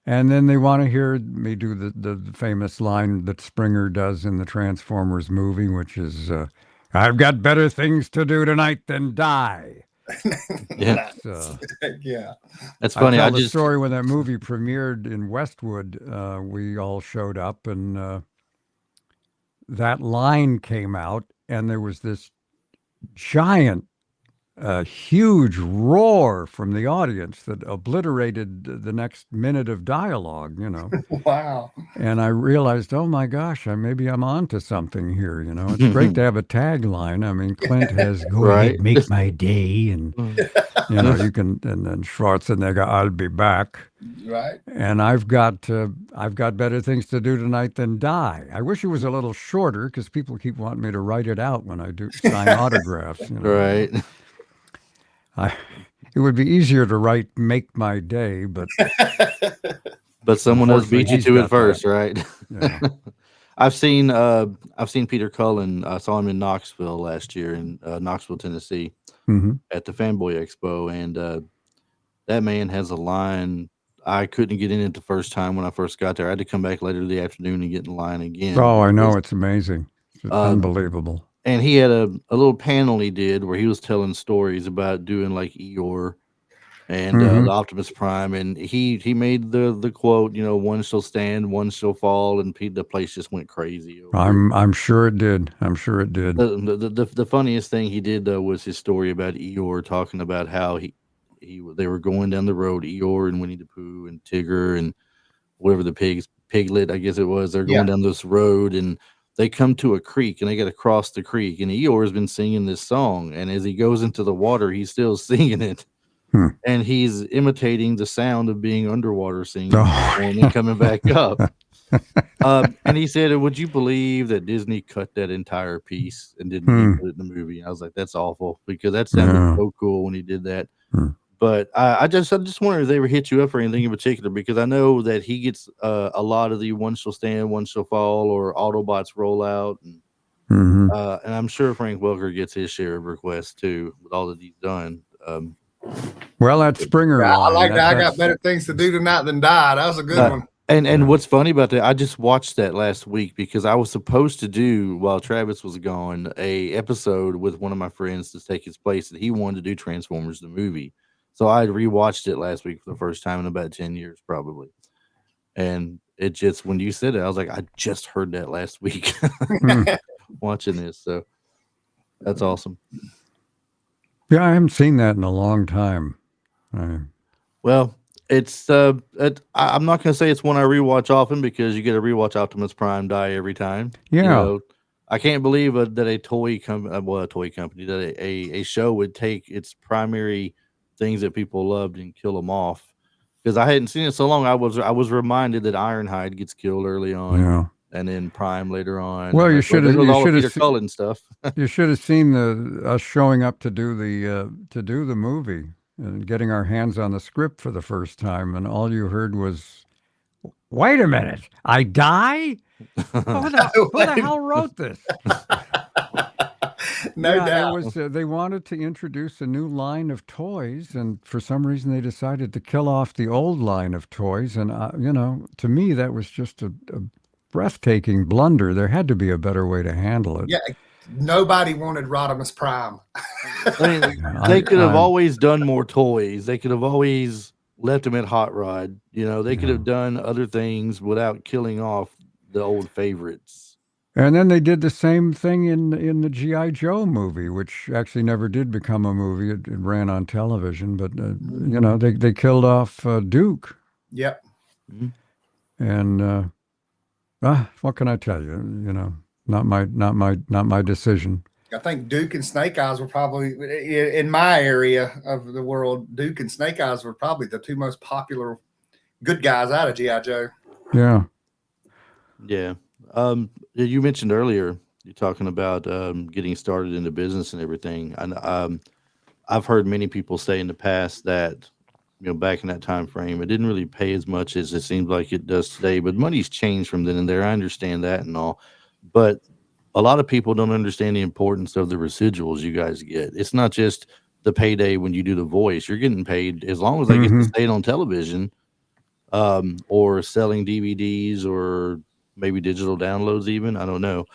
And then they want to hear me do the famous line that Springer does in the Transformers movie, which is, I've got better things to do tonight than die. Yeah. Yeah. That's funny. I tell the story when that movie premiered in Westwood. We all showed up, and that line came out, and there was this giant a huge roar from the audience that obliterated the next minute of dialogue, Wow. And I realized, oh my gosh, maybe I'm on to something here, It's great to have a tagline. I mean, Clint has, go ahead, make my day. And, you can, and then Schwarzenegger, I'll be back. Right. And I've got better things to do tonight than die. I wish it was a little shorter because people keep wanting me to write it out when I do sign autographs. Right. It would be easier to write "Make My Day," but but someone else Unfortunately, beat you he's to it got that. first, right? Yeah. I've seen uh I've seen Peter Cullen. I saw him in Knoxville last year in Knoxville, Tennessee, Hmm. at the Fanboy Expo, and that man has a line. I couldn't get in it the first time when I first got there. I had to come back later the afternoon and get in line again Oh, I know. because It's amazing. It's uh, unbelievable. and he had a little panel he did where he was telling stories about doing like Eeyore and Hmm. the Optimus Prime, and he made the quote, you know, one shall stand, one shall fall, and the place just went crazy over it. I'm sure it did. I'm sure it did. The funniest thing he did though was his story about Eeyore, talking about how they were going down the road, Eeyore and Winnie the Pooh and Tigger and whatever the piglet, I guess it was. They're going Yeah. down this road and they come to a creek and they got to cross the creek. And Eeyore has been singing this song, and as he goes into the water, he's still singing it, Hmm. and he's imitating the sound of being underwater, singing Oh. and then coming back up. And he said, "Would you believe that Disney cut that entire piece and didn't even Hmm. put it in the movie?" I was like, "That's awful," because that sounded Yeah. so cool when he did that. Hmm. But I just wonder if they ever hit you up for anything in particular, because I know that he gets a lot of the "one shall stand, one shall fall" or Autobots roll out, Hmm. and I'm sure Frank Welker gets his share of requests too with all that he's done. Well, that But, Springer Yeah, I line. like that. I got That's. better things to do tonight than die. That was a good Uh, one. and Yeah. what's funny about that, I just watched that last week because I was supposed to do, while Travis was gone, a episode with one of my friends to take his place, and he wanted to do Transformers the movie. So I rewatched it last week for the first time in about 10 years, probably. And it just, when you said it, I was like, I just heard that last week Hmm. watching this. So that's awesome. Yeah, I haven't seen that in a long time. I, Well, I'm not gonna say it's one I rewatch often because you get to rewatch Optimus Prime die every time. You yeah. know, I can't believe that a a toy company, that a show would take its primary things that people loved and kill them off. Because I hadn't seen it so long, I was reminded that Ironhide gets killed early on, Yeah. and then Prime later on. Well, I'm you like, well, should there have. goes You all the should Peter have. Cullen stuff. You should have seen the us showing up to do the movie and getting our hands on the script for the first time, and all you heard was, "Wait a minute, I die? Who the hell wrote this?" No Yeah, it doubt. was. They wanted to introduce a new line of toys, and for some reason they decided to kill off the old line of toys. And to me, that was just a breathtaking blunder. There had to be a better way to handle it. Yeah. Nobody wanted Rodimus Prime. I mean, Yeah, they could have I always done more toys. They could have always left him at Hot Rod. You know, they could yeah. have done other things without killing off the old favorites. And then they did the same thing in the GI Joe movie, which actually never did become a movie. It ran on television, but they killed off Duke, Yep. Mhm. and what can I tell you? Not my decision. I think Duke and Snake Eyes were probably, in my area of the world, Duke and Snake Eyes were probably the two most popular good guys out of G.I. Joe. Yeah. Yeah. You mentioned earlier you're talking about getting started in the business and everything, and I've heard many people say in the past that, back in that time frame, it didn't really pay as much as it seems like it does today. But money's changed from then and there. I understand that and all, but a lot of people don't understand the importance of the residuals you guys get. It's not just the payday when you do the voice. You're getting paid as long as I get to Hmm. say it on television, or selling DVDs or maybe digital downloads even. I don't know.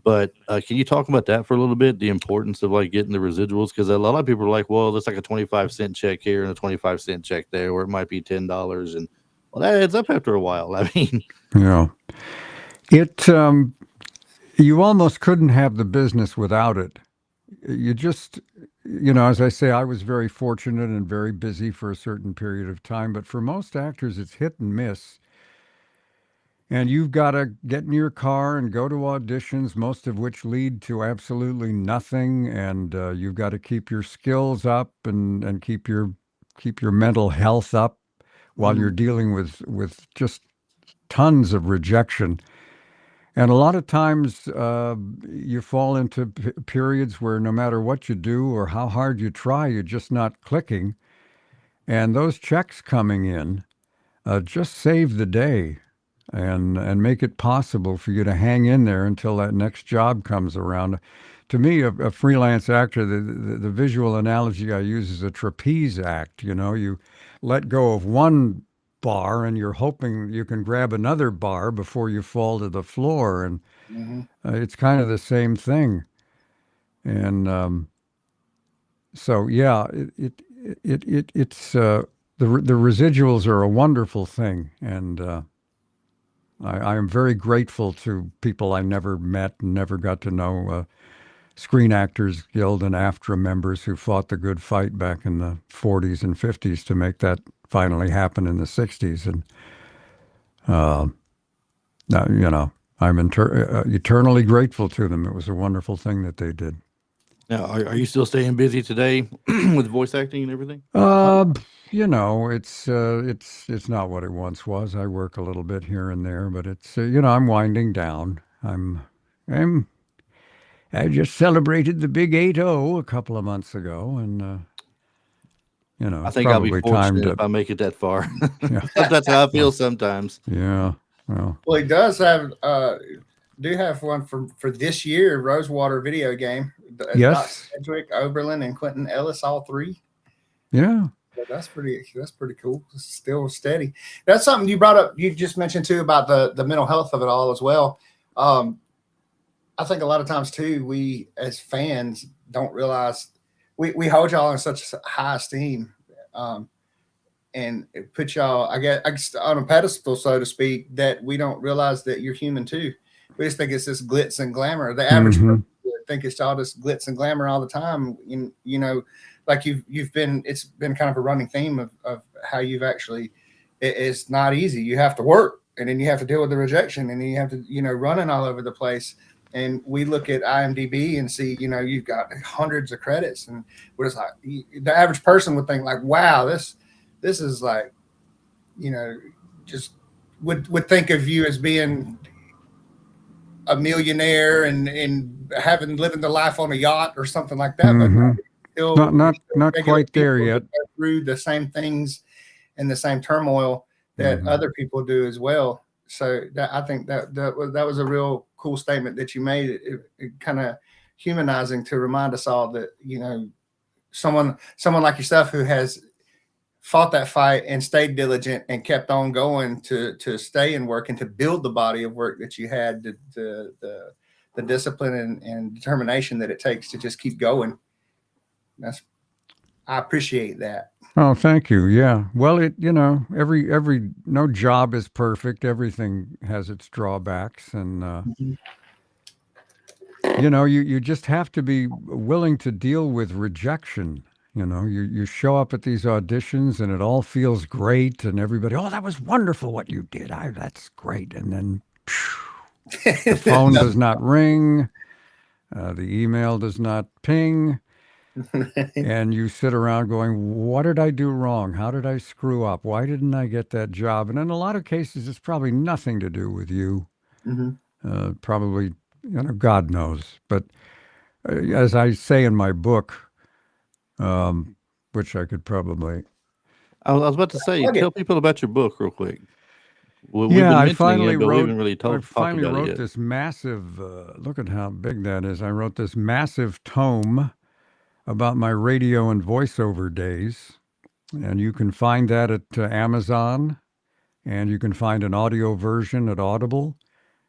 But can you talk about that for a little bit? The importance of like getting the residuals, because a lot of people are like, well, that's like a 25-cent check here and a 25-cent check there, or it might be $10, and well, that adds up after a while. I mean, Yeah. It you almost couldn't have the business without it. You just as I say, I was very fortunate and very busy for a certain period of time, but for most actors, it's hit and miss. And you've got to get in your car and go to auditions, most of which lead to absolutely nothing. And you've got to keep your skills up and keep your mental health up while you're mhm, dealing with just tons of rejection. And a lot of times you fall into periods where no matter what you do or how hard you try, you're just not clicking. And those checks coming in, just save the day and make it possible for you to hang in there until that next job comes around. To me, a freelance actor, the visual analogy I use is a trapeze act. You know, you let go of one bar and you're hoping you can grab another bar before you fall to the floor. And Hmm. it's kind of the same thing. And so, yeah, it's the residuals are a wonderful thing. And I am very grateful to people I never met and never got to know. Screen Actors Guild and AFTRA members who fought the good fight back in the 40s and 50s to make that finally happen in the 60s. And, uh, you know, I'm eternally grateful to them. It was a wonderful thing that they did. Now, are you still staying busy today with voice acting and everything? Uh, you know, it's not what it once was. I work a little bit here and there, but it's you know, I'm winding down. I'm I just celebrated the big 8-0 a couple of months ago, and you know, I it's think I'll be probably time fortunate if to. I make it that far. Yeah, That's how I feel well, sometimes. yeah, well, Well, he does have do have one for this year, Rosewater video game. Doc yes, Sedgwick, Oberlin, and Quentin Ellis, all three. yeah, So that's pretty cool. It's still steady. That's something you brought up. You just mentioned too about the mental health of it all as well. I think a lot of times too, we as fans don't realize we hold y'all in such high esteem, um, and it puts y'all, I guess, on a pedestal, so to speak, that we don't realize that you're human too. We just think it's this glitz and glamour. The average mm-hmm, person would think it's all this glitz and glamour all the time. You know, like you've been, it's been kind of a running theme of how you've actually, it's not easy. You have to work, and then you have to deal with the rejection, and then you have to, running all over the place. And we look at IMDb and see, you've got hundreds of credits, and we're just like, the average person would think like, wow, this is like, just would think of you as being a millionaire and having living the life on a yacht or something like that. But no, mm-hmm. you're still Not regular quite there people yet. that go through the same things and the same turmoil that Mm-hmm. other people do as well. So I think that was a real cool statement that you made. It kind of humanizing to remind us all that someone like yourself who has fought that fight and stayed diligent and kept on going to stay and work and to build the body of work that you had, the discipline and determination that it takes to just keep going. I appreciate that. Oh, thank you. Yeah. Well, every no job is perfect. Everything has its drawbacks, and Mhm. you just have to be willing to deal with rejection. You show up at these auditions and it all feels great, and everybody, oh, that was wonderful what you did. That's great. And then the phone does not ring, the email does not ping, and you sit around going, what did I do wrong? How did I screw up? Why didn't I get that job? And in a lot of cases, it's probably nothing to do with you. Mhm. Probably, God knows. But as I say in my book, which I could probably. I was about to say, Plug tell it. people about your book real quick. We've Yeah, been mentioning it, but we haven't really I talked finally about it wrote yet. this massive, look at how big that is. I wrote this massive tome about my radio and voiceover days. And you can find that at Amazon, and you can find an audio version at Audible.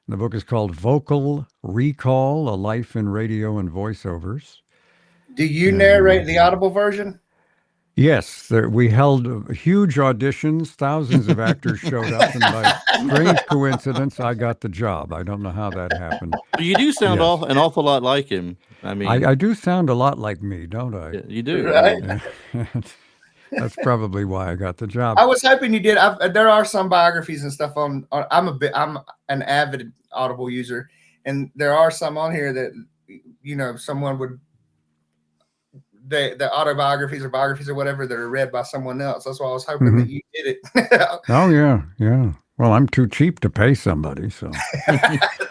The book is called Vocal Recall: A Life in Radio and Voiceovers. Do you And narrate the Audible version? yes, we held huge auditions. Thousands of actors showed up, and by strange coincidence, I got the job. I don't know how that happened. But you do sound Yes, an awful lot like him. I I mean, do sound a lot like me, don't I? yeah, you do. I Right. mean, That's probably why I got the job. I was hoping you did. There are some biographies and stuff I'm an avid Audible user, and there are some on here that someone would the autobiographies or biographies or whatever that are read by someone else. That's why I was hoping Hmm. that you did it. Oh yeah, yeah. Well, I'm too cheap to pay somebody, so.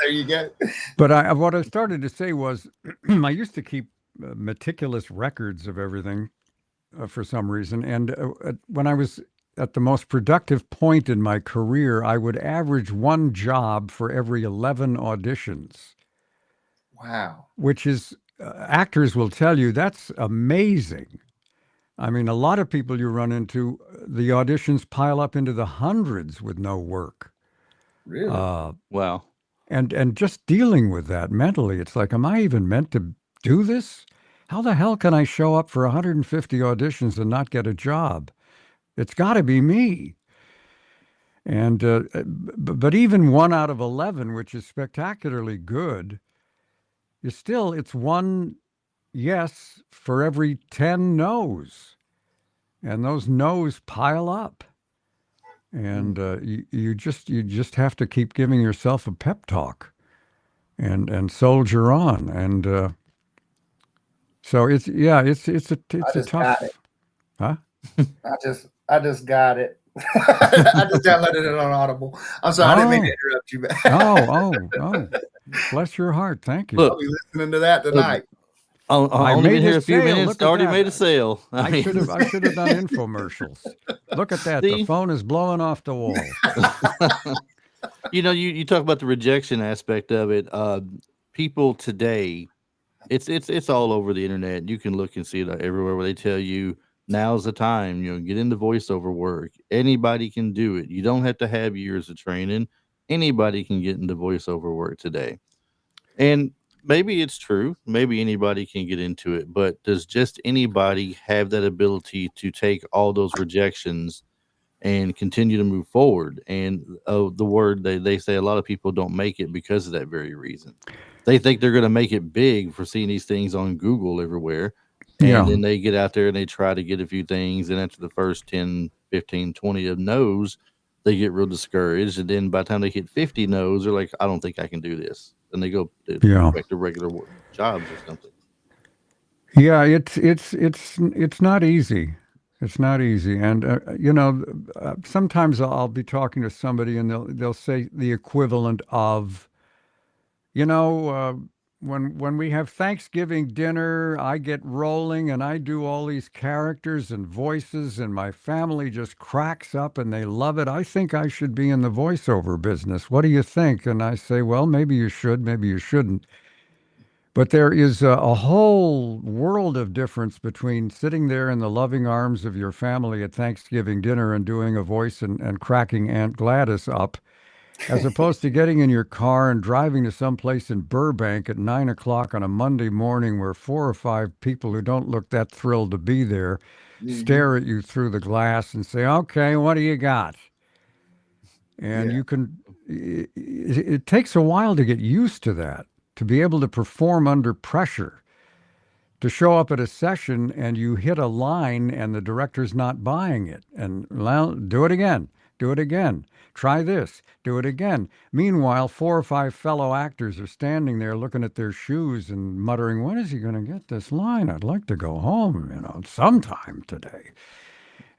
There you go. But what I started to say was, I used to keep meticulous records of everything for some reason, and when I was at the most productive point in my career, I would average one job for every 11 auditions, Wow. which is, actors will tell you that's amazing. I mean, a lot of people you run into, the auditions pile up into the hundreds with no work. Really? Uh, Wow. and just dealing with that mentally, it's like, am I even meant to do this? How the hell can I show up for 150 auditions and not get a job? It's got to be me. And but even 1 out of 11, which is spectacularly good, is still, it's one yes for every 10 no's, and those no's pile up. And you just have to keep giving yourself a pep talk and soldier on. And so it's, yeah, I it's a just got it. tough, huh? I just got it. I just downloaded it on Audible. I'm sorry, I didn't mean to Oh, interrupt you, man. oh, bless your heart. Thank you. I'll Look, be listening to that look, tonight. I only made been here his a few sale. minutes. Look at Already that. made a sale. I mean, I should have done infomercials. Look at that. The see, phone is blowing off the wall. you talk about the rejection aspect of it. People today, it's all over the internet. You can look and see it everywhere where they tell you now's the time. Get into voiceover work. Anybody can do it. You don't have to have years of training. Anybody can get into voiceover work today. And maybe it's true. Maybe anybody can get into it, but does just anybody have that ability to take all those rejections and continue to move forward? And the word they say a lot of people don't make it because of that very reason. They think they're going to make it big for seeing these things on Google everywhere. And Yeah. then they get out there and they try to get a few things. And after the first 10, 15, 20 of no's, they get real discouraged. And then by the time they hit 50 no's, they're like, I don't think I can do this. And they go Yeah. back to regular jobs or something. Yeah, it's not easy. It's not easy, and sometimes I'll be talking to somebody, and they'll say the equivalent of, you know, when we have Thanksgiving dinner, I get rolling and I do all these characters and voices, and my family just cracks up and they love it. I think I should be in the voiceover business. What do you think? And I say, well, maybe you should, maybe you shouldn't. But there is a whole world of difference between sitting there in the loving arms of your family at Thanksgiving dinner and doing a voice and cracking Aunt Gladys up, as opposed to getting in your car and driving to some place in Burbank at 9 o'clock on a Monday morning where 4 or 5 people who don't look that thrilled to be there Mhm. stare at you through the glass and say, okay, what do you got? And Yeah. you can, it takes a while to get used to that, to be able to perform under pressure, to show up at a session and you hit a line and the director's not buying it. And well, do it again, do it again, try this, do it again. Meanwhile, 4 or 5 fellow actors are standing there looking at their shoes and muttering, when is he going to get this line? I'd like to go home, sometime today.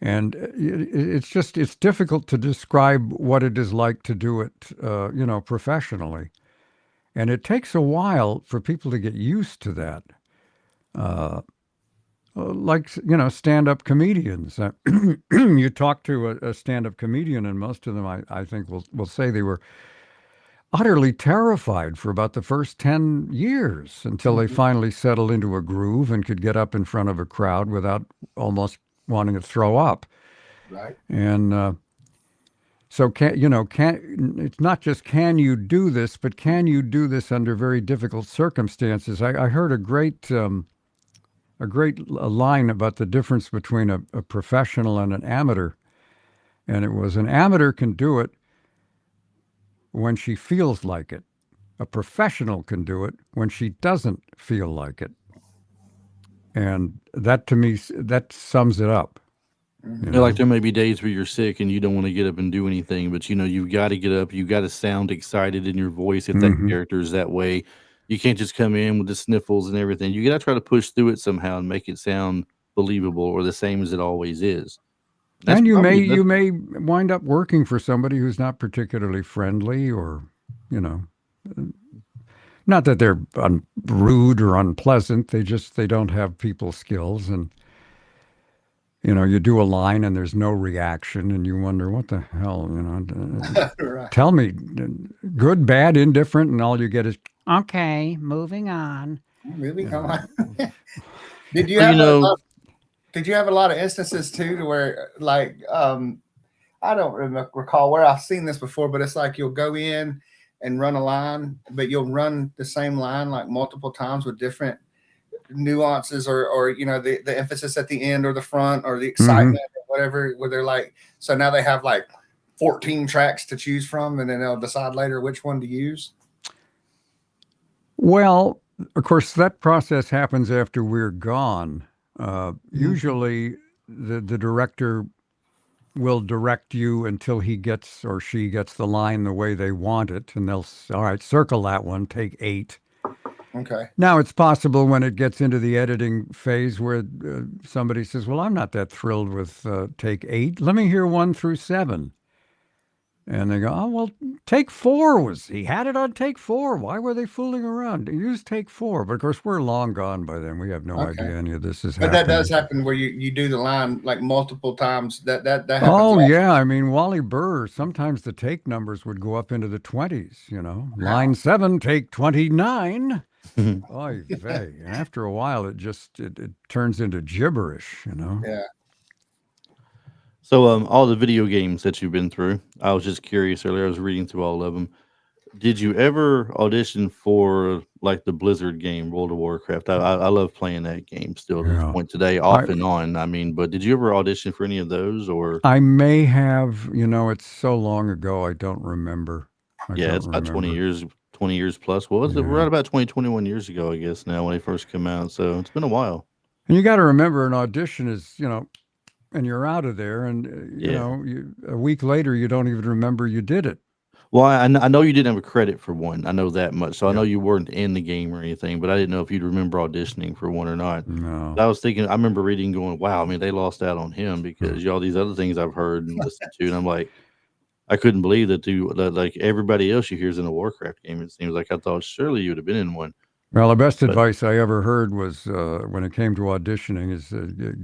And it's difficult to describe what it is like to do it, professionally. And it takes a while for people to get used to that. Uh, like, stand-up comedians. You talk to a stand-up comedian, and most of them, I think, will say they were utterly terrified for about the first 10 years until they Mhm. finally settled into a groove and could get up in front of a crowd without almost wanting to throw up. Right. And so it's not just can you do this, but can you do this under very difficult circumstances? I heard a great line about the difference between a professional and an amateur, and it was an amateur can do it when she feels like it. A professional can do it when she doesn't feel like it, and that to me that sums it up. You Mhm. Like know. there may be days where you're sick and you don't want to get up and do anything, but you've got to get up. You've got to sound excited in your voice if that Hmm. character is that way. You can't just come in with the sniffles and everything. You got to try to push through it somehow and make it sound believable or the same as it always is. That's And you may probably you that's may wind up working for somebody who's not particularly friendly, or you know not that they're rude or unpleasant. They don't have people skills, and you do a line and there's no reaction, and you wonder what the hell, Right. tell me, good, bad, indifferent, and all you get is okay, moving on. Moving You on. know, Did you Well, have did you have a lot of instances too to where like I don't recall where I've seen this before, but it's like you'll go in and run a line, but you'll run the same line like multiple times with different nuances or the emphasis at the end or the front or the excitement or whatever, where they're like, so now they have like 14 tracks to choose from, and then they'll decide later which one to use. Well, of course, that process happens after we're gone. Usually, the director will direct you until he gets or she gets the line the way they want it, and they'll, all right, circle that one, take 8. Okay. Now, it's possible when it gets into the editing phase where somebody says, well, I'm not that thrilled with take 8. Let me hear 1 through 7. And they go, oh, well, take 4 he had it on take 4. Why were they fooling around? Use take 4. But of course, we're long gone by then. We have no Okay. idea any of this is But happening. that does happen where you do the line like multiple times. That happens. Oh, yeah. I mean, Wally Burr, sometimes the take numbers would go up into the 20s, Line 7, take 29. Oy vey. And after a while, it turns into gibberish, Yeah. So, all the video games that you've been through, I was just curious earlier. I was reading through all of them. Did you ever audition for like the Blizzard game, World of Warcraft? I love playing that game still to this Yeah. point today, off and on. I mean, but did you ever audition for any of those, or? I may have, it's so long ago, I don't remember. Yeah, it's about 20 years, 20 years plus. What was it? Yeah. Right about 20, 21 years ago, I guess now when they first come out. So it's been a while. And you got to remember, an audition is, and you're out of there, and Yeah. a week later, you don't even remember you did it. Well, I know you didn't have a credit for one. I know that much. So I Yeah. know you weren't in the game or anything, but I didn't know if you'd remember auditioning for one or not. No. I was thinking, I remember reading, going, "Wow, I mean, they lost out on him because all these other things I've heard and listened to," and I'm like, I couldn't believe that like everybody else you hear is in a Warcraft game. It seems like I thought surely you would have been in one. Well, the best But advice I ever heard was when it came to auditioning is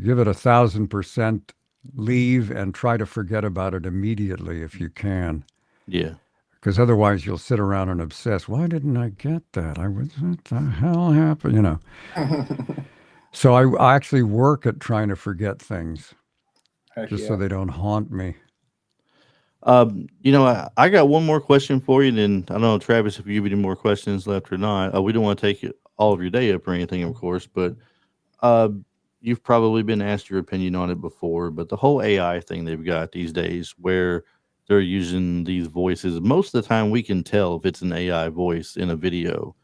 give it 1,000% leave and try to forget about it immediately if you can. yeah, Because otherwise you'll sit around and obsess. Why didn't I get that? What the hell happened? So I actually work at trying to forget things Heck just yeah. so they don't haunt me. I got one more question for you. And then I don't know, Travis, if you have any more questions left or not. We don't want to take all of your day up or anything, of course, but uh, you've probably been asked your opinion on it before. But the whole AI thing they've got these days, where they're using these voices, most of the time we can tell if it's an AI voice in a video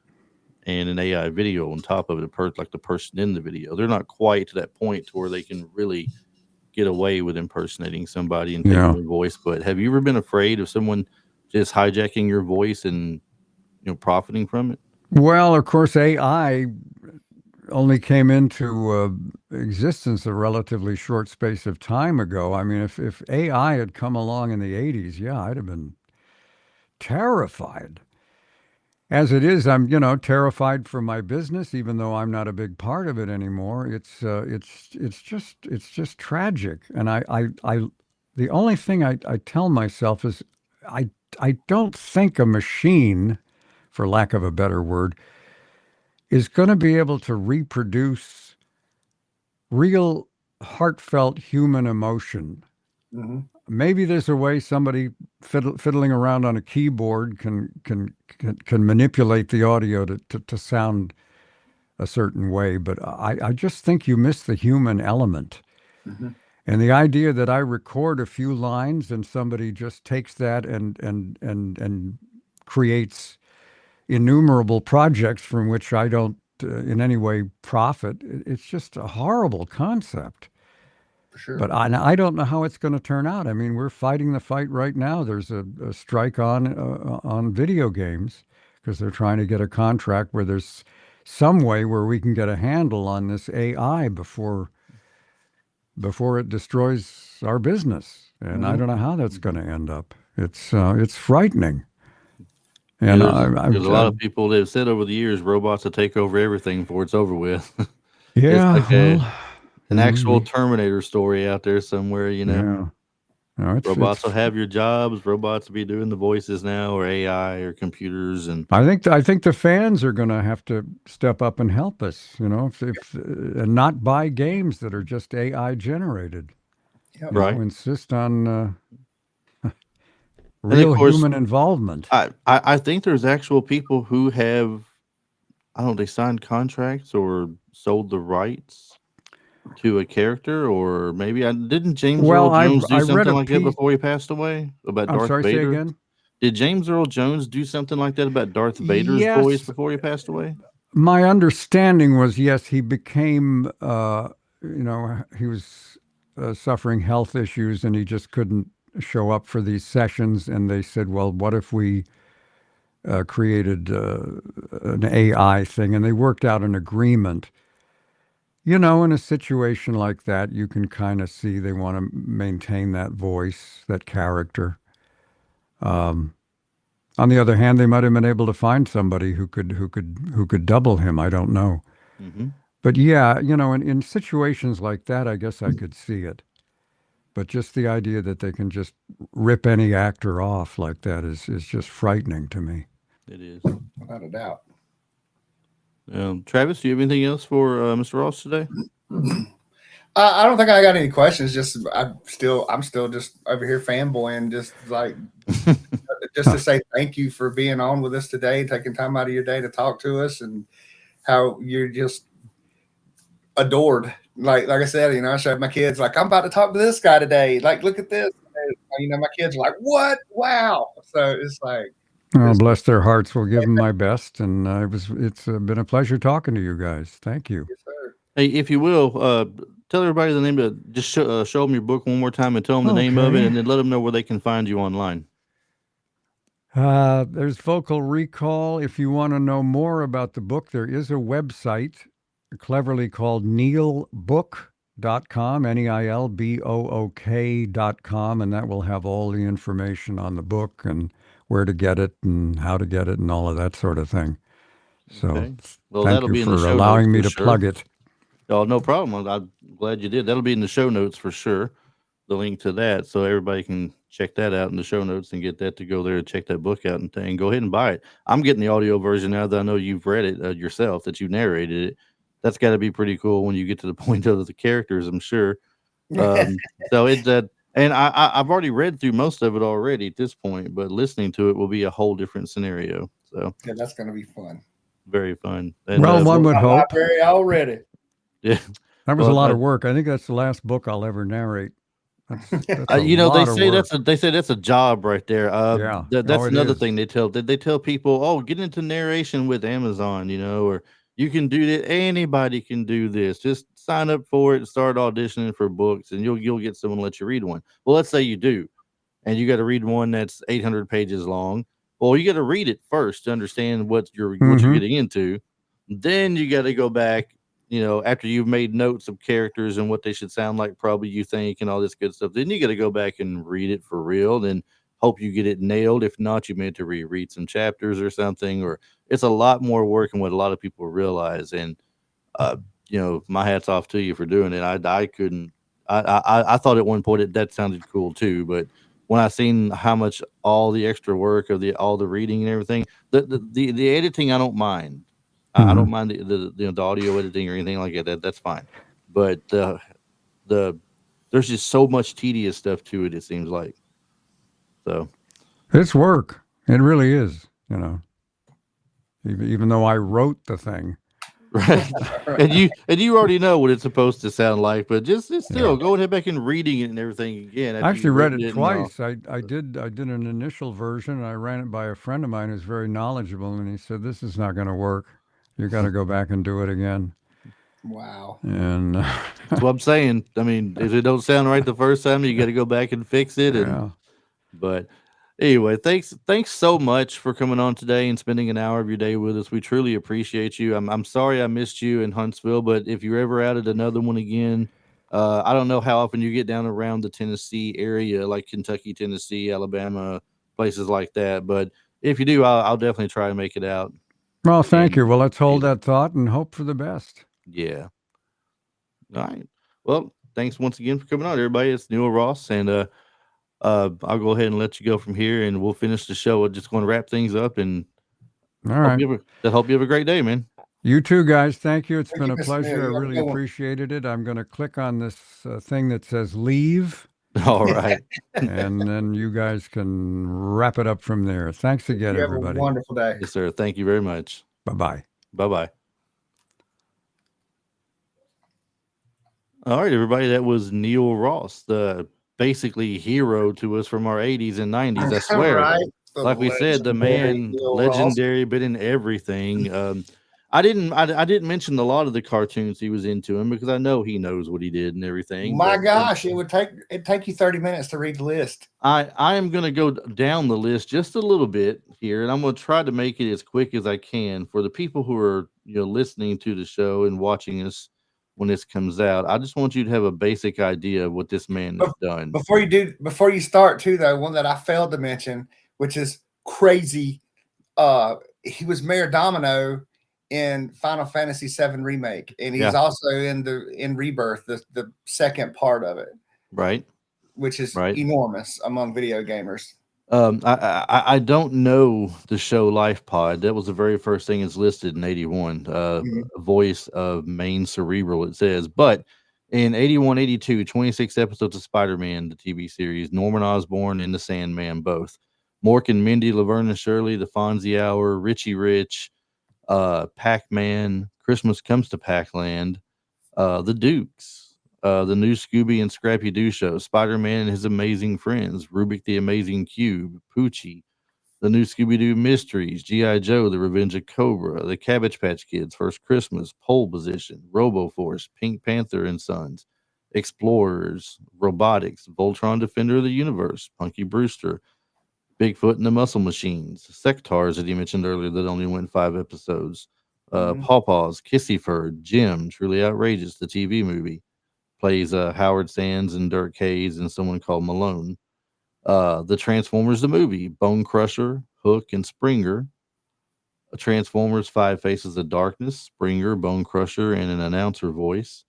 and an AI video on top of it, like the person in the video. They're not quite to that point to where they can really get away with impersonating somebody and taking Yeah. their voice. But have you ever been afraid of someone just hijacking your voice and profiting from it? Well, of course, AI only came into existence a relatively short space of time ago. I mean, if AI had come along in the 80s, yeah, I'd have been terrified. As it is, I'm, terrified for my business, even though I'm not a big part of it anymore. It's just tragic. And the only thing I tell myself is I don't think a machine, for lack of a better word, is going to be able to reproduce real heartfelt human emotion. Mhm. Maybe there's a way somebody fiddling around on a keyboard can manipulate the audio to sound a certain way, but I just think you miss the human element. Mhm. And the idea that I record a few lines and somebody just takes that and creates innumerable projects from which I don't in any way profit, it's just a horrible concept. For sure. But I don't know how it's going to turn out. I mean, we're fighting the fight right now. There's a strike on video games because they're trying to get a contract where there's some way where we can get a handle on this AI before it destroys our business. And I Mhm. don't know how that's going to end up. It's frightening. Yeah, And there's a lot of people that have said over the years robots will take over everything before it's over with. It's yeah, like well, an actual Mhm. Terminator story out there somewhere. Yeah. No, Robots will it's. have your jobs. Robots will be doing the voices now, or AI, or computers, and I think the fans are going to have to step up and help us. If and not buy games that are just AI generated. Yep. right. Insist on And of real course, human involvement. I think there's actual people who have, I don't know, they signed contracts or sold the rights to a character, or maybe I didn't James Well, Earl I Jones do I read something a like that piece. before he passed away about I'm Darth sorry. Say Vader? again. Did James Earl Jones do something like that about Darth Vader's voice Yes, before he passed away? my understanding was yes. He became. He was suffering health issues, and he just couldn't show up for these sessions. And they said, "Well, what if we created an AI thing?" And they worked out an agreement. In a situation like that, you can kind of see they want to maintain that voice, that character. Um, on the other hand, they might have been able to find somebody who could double him. I don't know, Hmm. but yeah, in situations like that, I guess I could see it. But just the idea that they can just rip any actor off like that is just frightening to me. It is. Without a doubt. Travis, do you have anything else for Mr. Ross today? I don't think I got any questions. Just I'm still just over here fanboying, just to say thank you for being on with us today, taking time out of your day to talk to us, and how you're just adored. Like I said, I showed my kids like I'm about to talk to this guy today. Like, look at this. And, my kids are like, "What? Wow!" So it's like Oh, just bless their hearts. We'll give them my best, and it's been a pleasure talking to you guys. Thank you. yes, sir. Hey, if you will, tell everybody the name of, just show them your book one more time and tell them the name of it, Okay. and then let them know where they can find you online. There's Vocal Recall. If you want to know more about the book, there is a website cleverly called neilbook.com, neilbook.com, and that will have all the information on the book and where to get it and how to get it and all of that sort of thing. So Okay. Well, thank that'll you be in the for show notes allowing me for to sure. plug it. Oh, no problem. I'm glad you did. That'll be in the show notes for sure. The link to that, so everybody can check that out in the show notes and get that to go there and check that book out and go ahead and buy it. I'm getting the audio version now that I know you've read it yourself, that you narrated it. That's got to be pretty cool when you get to the point of the characters, I'm sure. So it's that, and I've already read through most of it already at this point, but listening to it will be a whole different scenario. So Yeah, that's gonna be fun. very fun. And Well, one would My hope. library already. yeah, That was a well, lot of work. I think that's the last book I'll ever narrate. That's a They lot of say work. that's a job right there. Yeah. Oh, That's it another is. thing they tell people. Oh, get into narration with Amazon, or you can do that. Anybody can do this. Just sign up for it and start auditioning for books, and you'll get someone to let you read one. Well, let's say you do, and you got to read one that's 800 pages long. Well, you got to read it first to understand what you're Mm-hmm. getting into. Then you got to go back, after you've made notes of characters and what they should sound like, probably you think, and all this good stuff. Then you got to go back and read it for real. Then hope you get it nailed. If not, you meant to reread some chapters or something. Or it's a lot more work than what a lot of people realize. And uh, my hats off to you for doing it. I couldn't. I thought at one point that sounded cool too, but when I seen how much all the extra work of the all the reading and everything, the editing I don't mind. I Mm-hmm. don't mind the audio editing or anything like that. That's fine, but the there's just so much tedious stuff to it. It seems like so. It's work. It really is. Even though I wrote the thing. Right. And you already know what it's supposed to sound like, but just Yeah. still going back and reading it and everything again I after actually you've read written it it and all. twice. I did an initial version and I ran it by a friend of mine who's very knowledgeable and he said, "This is not going to work. You got to go back and do it again." Wow. And That's what I'm saying. I mean, if it don't sound right the first time, you got to go back and fix it. And yeah. but anyway, thanks so much for coming on today and spending an hour of your day with us. We truly appreciate you. I'm sorry I missed you in Huntsville, but if you're ever out at another one again, I don't know how often you get down around the Tennessee area, like Kentucky, Tennessee, Alabama, places like that. But if you do, I'll definitely try to make it out. Well, thank you. And Well, let's hold yeah, that thought and hope for the best. yeah. All right. Well, thanks once again for coming on, everybody. It's Neil Ross, and I'll go ahead and let you go from here, and we'll finish the show. We're just going to wrap things up, and All right. hope you have a great day, man. You too, guys. Thank you. It's Thank been you, a Mr. Neil. pleasure. I You have a really good one. appreciated it. I'm going to click on this thing that says leave, All right. and then you guys can wrap it up from there. Thanks again, You have a everybody. wonderful day. Yes, sir. Thank you very much. Bye bye. Bye bye. All right, everybody. That was Neil Ross, the basically hero to us from our 80s and 90s. I All swear. right. The Like we said, the legendary man, Neil Ross. legendary, but in everything. I didn't mention a lot of the cartoons he was into him because I know he knows what he did and everything. My But gosh, it'd take you 30 minutes to read the list. I am going to go down the list just a little bit here, and I'm going to try to make it as quick as I can for the people who are listening to the show and watching us when this comes out. I just want you to have a basic idea of what this man has Bef- done. Before you start too, though, one that I failed to mention, which is crazy. He was Mayor Domino in Final Fantasy VII Remake, and he's Yeah. also in Rebirth, the second part of it, Right, which is right. enormous among video gamers. I don't know the show Life Pod. That was the very first thing that's listed in 81. Mhm. Voice of Main Cerebral, it says. But in 81, 82, 26 episodes of Spider Man, the TV series, Norman Osborn and the Sandman, both. Mork and Mindy, Laverne and Shirley, The Fonzie Hour, Richie Rich, Pac Man, Christmas Comes to Pac-Land, The Dukes, the new Scooby and Scrappy Doo show, Spider Man and his amazing friends, Rubik the Amazing Cube, Poochie, the new Scooby Doo Mysteries, G.I. Joe, The Revenge of Cobra, The Cabbage Patch Kids, First Christmas, Pole Position, Robo Force, Pink Panther and Sons, Explorers, Robotics, Voltron Defender of the Universe, Punky Brewster, Bigfoot and the Muscle Machines, Sectars that he mentioned earlier that only went 5 episodes, Mhm. Pawpaws, Kissyford, Jim, Truly Outrageous, the TV movie, plays Howard Sands and Dirk Hayes and someone called Malone. The Transformers, the movie, Bone Crusher, Hook, and Springer. Transformers, Five Faces of Darkness, Springer, Bone Crusher, and an announcer voice.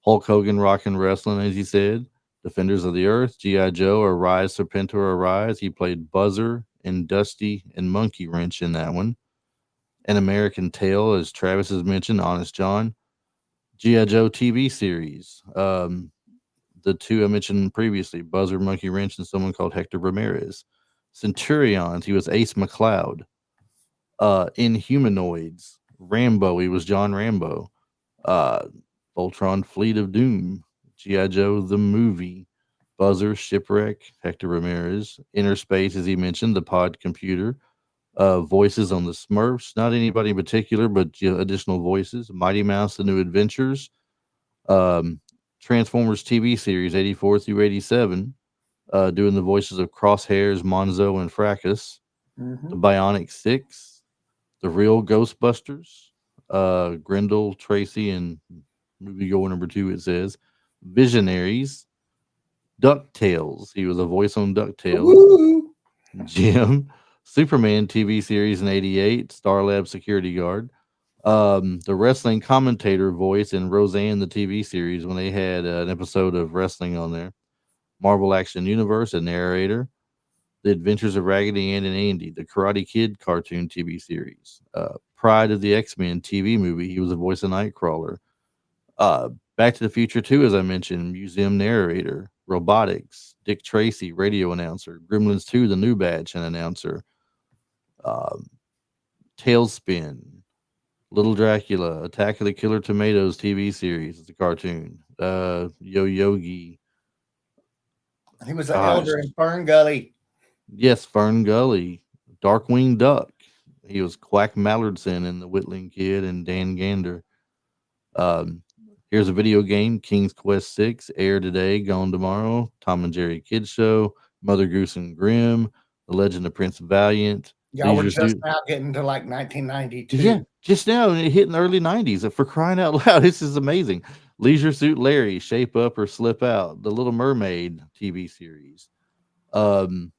Hulk Hogan, Rock and Wrestling, as he said. Defenders of the Earth, G.I. Joe, Arise, Serpentor, Arise. He played Buzzer and Dusty and Monkey Wrench in that one. An American Tale, as Travis has mentioned, Honest John. G.I. Joe TV series. The two I mentioned previously, Buzzer, Monkey Wrench, and someone called Hector Ramirez. Centurions, he was Ace McLeod. Inhumanoids, Rambo, he was John Rambo. Uh, Voltron, Fleet of Doom, G.I. Joe, the movie, Buzzer, Shipwreck, Hector Ramirez, Inner Space, as he mentioned, the pod computer, voices on the Smurfs, not anybody in particular, but additional voices, Mighty Mouse, The New Adventures, um, Transformers TV series 84 through 87, doing the voices of Crosshairs, Monzo, and Fracas, the Mhm. Bionic Six, the Real Ghostbusters, Grendel, Tracy, and moviegoer number two, it says, Visionaries, DuckTales. He was a voice on DuckTales. Woo! Jim, Superman TV series in 88, Starlab security guard. The wrestling commentator voice in Roseanne, the TV series, when they had an episode of wrestling on there. Marvel Action Universe, a narrator. The Adventures of Raggedy Ann and Andy, the Karate Kid cartoon TV series. Pride of the X-Men TV movie. He was a voice of Nightcrawler. Uh, Back to the Future 2, as I mentioned, museum narrator. Robotics, Dick Tracy, radio announcer. Gremlins 2, the new batch, an announcer. Um, Tailspin, Little Dracula, Attack of the Killer Tomatoes TV series. It's a cartoon. Yo Yogi. He was an Gosh. elder in Fern Gully. Yes, Fern Gully. Darkwing Duck. He was Quack Mallardson in The Whitling Kid and Dan Gander. Um, Here's a video game, King's Quest 6, Air Today, Gone Tomorrow, Tom and Jerry Kids Show, Mother Goose and Grimm, The Legend of Prince Valiant, Y'all were Leisure just Suit. now getting to like Yeah, 1992. just now it hit in the early 90s. For crying out loud, this is amazing. Leisure Suit Larry, Shape Up or Slip Out, The Little Mermaid TV series. Um,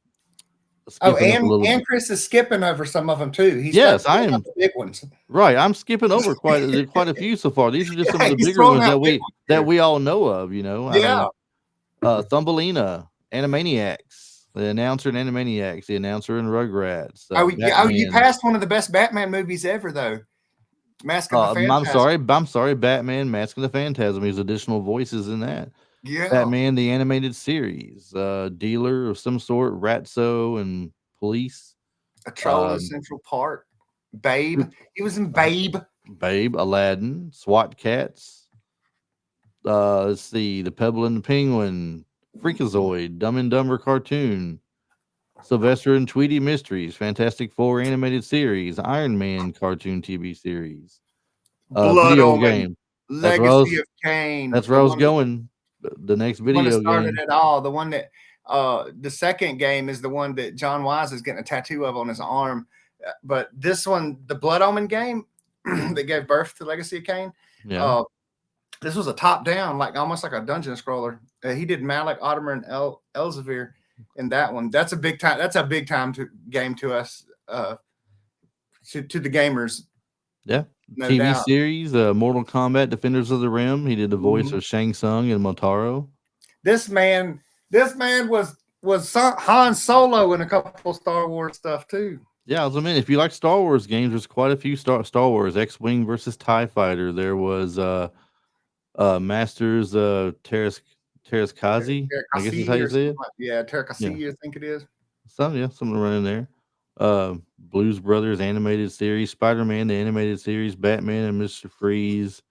Oh, skipping up a little and bit. Chris is skipping over some of them too. He's Yes, I throwing out am. the big ones. Right, I'm skipping over quite a few so far. These are just some of Yeah, the he's bigger throwing ones out big ones that here. we all know of. You know, I Yeah. mean, Thumbelina, Animaniacs, the announcer in Animaniacs, the announcer in Rugrats, Oh, yeah. Oh, you Batman. passed one of the best Batman movies ever, though. Mask of the Phantasm. I'm sorry, Batman, Mask of the Phantasm. He's additional voices in that. Yeah. Batman, the animated series, dealer of some sort, Ratso and police. A Troll in Um, Central Park. Babe. He was in Babe. Babe, Aladdin, SWAT Cats. Let's see, the Pebble and the Penguin, Freakazoid, Dumb and Dumber cartoon, Sylvester and Tweety Mysteries, Fantastic Four animated series, Iron Man cartoon TV series, Blood video Omen. game. That's where I Legacy was. of Cain. That's where I was going. The next The one that video started game. it all. The one that the second game is the one that John Wise is getting a tattoo of on his arm. But this one, the Blood Omen game that gave birth to Legacy of Cain, Yeah. this was a top down, like almost like a dungeon scroller. He did Malik, Ottoman, and Elsevier in that one. That's a big time. That's a big time game to us, to the gamers. Yeah. No TV doubt. series, Mortal Kombat Defenders of the Rim. He did the voice of Shang Tsung and Motaro. This man was Han Solo in a couple Star Wars stuff too. Yeah, I mean, if you like Star Wars games, there's quite a few Star Wars. X-Wing versus TIE Fighter. There was Masters Terraskazi. I guess is how you say it. Yeah, Yeah. Terraskazi, I think it is. Something running there. Blues Brothers animated series, Spider-Man the animated series, Batman and Mr. Freeze.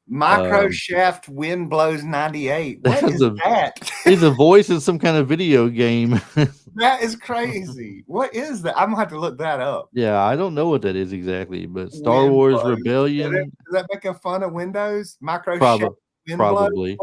Micro Shaft Wind Blows 98. What is that? He's a voice in some kind of video game. That is crazy. What is that? I'm gonna have to look that up. Yeah, I don't know what that is exactly, but Star Wars Rebellion. Is that making fun of Windows? Micro Probably.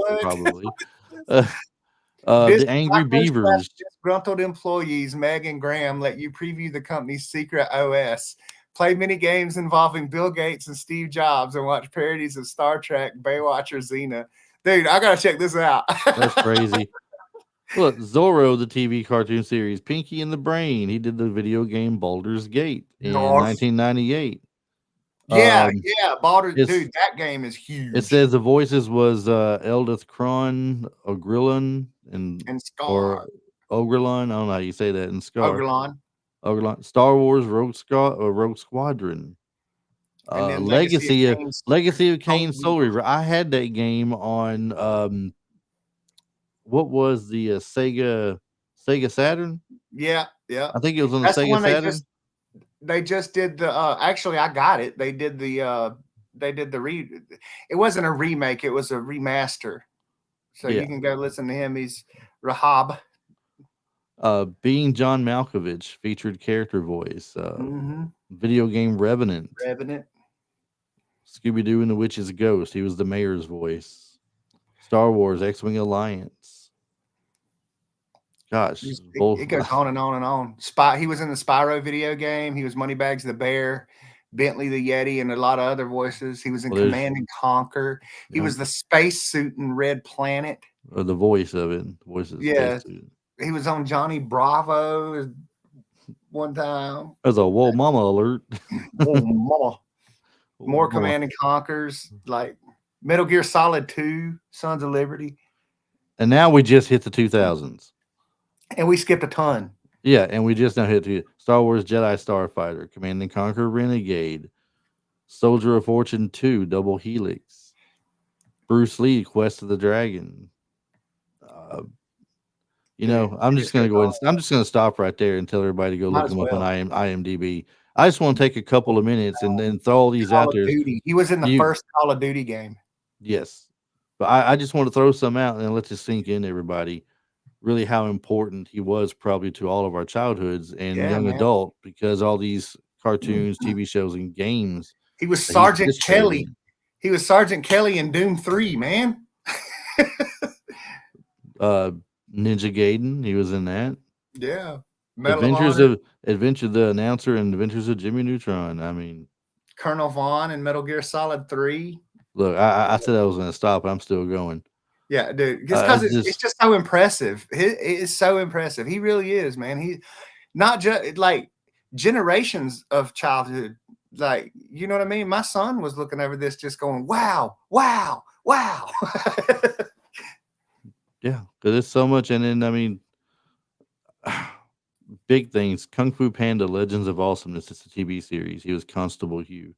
The Angry Beavers. Disgruntled employees, Meg and Graham, let you preview the company's secret OS. Play mini games involving Bill Gates and Steve Jobs and watch parodies of Star Trek, Baywatch, or Xena. Dude, I gotta check this out. That's crazy. Look, Zorro, the TV cartoon series, Pinky and the Brain. He did the video game Baldur's Gate in 1998. Yeah, Baldur's, dude, that game is huge. It says the voices was Eldith Cron, Ogrillon, and Scar. Or Ogrillon. I don't know how you say that. And Scar. Ogrillon. Star Wars Rogue Squadron. Legacy of Kain Soul Reaver. I had that game on what was the Sega Saturn? Yeah. I think it was on the Sega Saturn. They just did the actually I got it. They did the it wasn't a remake, it was a remaster. So you can go listen to him. He's Rahab. Being John Malkovich, featured character voice. Video game Revenant. Scooby-Doo and the Witch's Ghost. He was the mayor's voice. Star Wars X-Wing Alliance. Gosh, it goes on and on and on. He was in the Spyro video game. He was Moneybags the Bear, Bentley the Yeti, and a lot of other voices. He was in Command and Conquer. He was the spacesuit in Red Planet. Or the voice of it. Yeah. He was on Johnny Bravo one time. As a whoa mama alert. Whoa mama. More Command and Conquers, like Metal Gear Solid 2, Sons of Liberty. And now we just hit the 2000s. And we skipped a ton. Yeah, and we just now hit Star Wars Jedi Starfighter, Command and Conquer Renegade, Soldier of Fortune 2, Double Helix, Bruce Lee, Quest of the Dragon. I'm just gonna go. I'm just gonna stop right there and tell everybody to go look them up on IMDb. I just want to take a couple of minutes and then throw all these out there. He was in the first Call of Duty game. Yes, but I just want to throw some out and let this sink in, everybody. Really, how important he was probably to all of our childhoods and young adult, because all these cartoons, TV shows, and games. He was Sergeant Kelly. He was Sergeant Kelly in Doom 3, man. Ninja Gaiden, he was in that. Yeah. Adventure the Announcer and Adventures of Jimmy Neutron. I mean, Colonel Vaughn in Metal Gear Solid 3. Look, I said I was going to stop, but I'm still going. Yeah, dude. Just because it's just so impressive. It is so impressive. He really is, man. not just like generations of childhood. Like, you know what I mean? My son was looking over this, just going, "Wow, wow, wow." Yeah, because it's so much. And then, I mean, big things. Kung Fu Panda: Legends of Awesomeness. It's a TV series. He was Constable Hugh.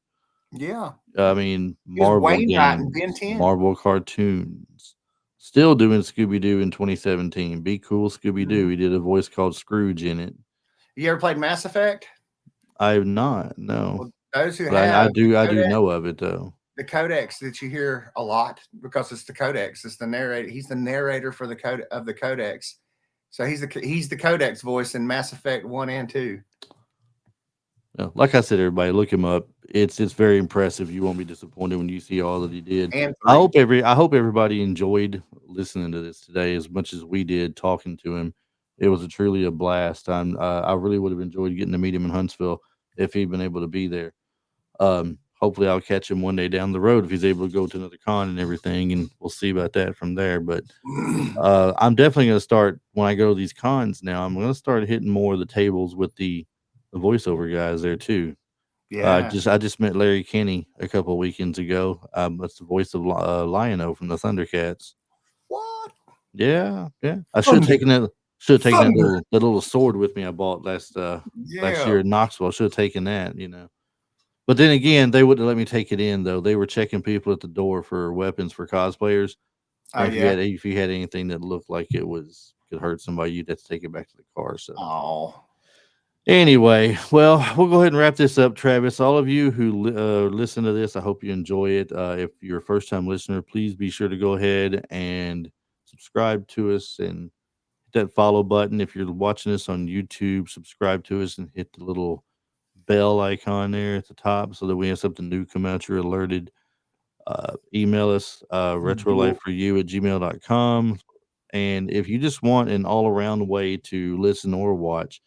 Yeah, I mean, he was Marvel Wainwright and games, Ben 10. Marvel cartoons. Still doing Scooby Doo in 2017. Be Cool Scooby Doo. He did a voice called Scrooge in it. You ever played Mass Effect? I have not, no, Well, those who but I have do. I do know of it though. the codex that you hear a lot, because it's the codex. It's the narrator. He's the narrator for the code of the codex. So he's the codex voice in Mass Effect 1 and 2. Like I said, everybody look him up. It's very impressive. You won't be disappointed when you see all that he did. And 3. I hope everybody enjoyed listening to this today as much as we did talking to him. It was truly a blast. I really would have enjoyed getting to meet him in Huntsville if he'd been able to be there. Hopefully I'll catch him one day down the road if he's able to go to another con and everything, and we'll see about that from there. But I'm definitely going to start when I go to these cons now. I'm going to start hitting more of the tables with the voiceover guys there too. Yeah. I just met Larry Kenny a couple of weekends ago. That's the voice of Lion-O from the Thundercats. What? Yeah, yeah. I should have Thunder. taken that. Should have taken Thunder. that little sword with me I bought last Yeah. year in Knoxville. Should have taken that. But then again, they wouldn't let me take it in though. They were checking people at the door for weapons for cosplayers. Oh And yeah. if you had anything that looked like it was could hurt somebody, you'd have to take it back to the car. So Oh. anyway, well, we'll go ahead and wrap this up, Travis. All of you who listen to this, I hope you enjoy it. If you're a first time listener, please be sure to go ahead and subscribe to us and hit that follow button. If you're watching this on YouTube, subscribe to us and hit the little bell icon there at the top so that we have something new come out, you're alerted. Email us retrolifeforyou@gmail.com. And if you just want an all around way to listen or watch,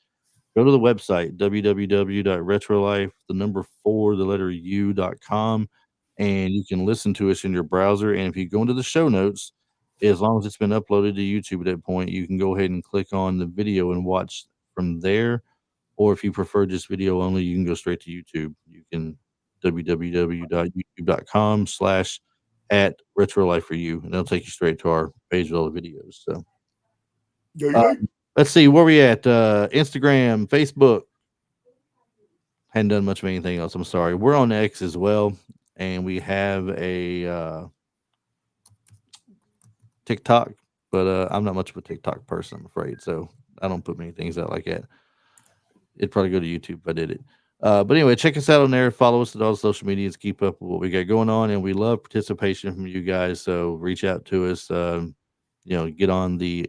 go to the website www.retrolife, the number 4, the letter u.com, and you can listen to us in your browser. And if you go into the show notes, as long as it's been uploaded to YouTube at that point, you can go ahead and click on the video and watch from there. Or if you prefer just video only, you can go straight to YouTube. You can www.youtube.com/at retrolife for you, and it'll take you straight to our page with all the videos. So let's see where we at. Instagram, Facebook. Hadn't done much of anything else. I'm sorry. We're on X as well, and we have a TikTok, but I'm not much of a TikTok person, I'm afraid. So I don't put many things out like that. It'd probably go to YouTube if I did it. But anyway, check us out on there. Follow us at all the social medias. Keep up with what we got going on, and we love participation from you guys. So reach out to us. Get on the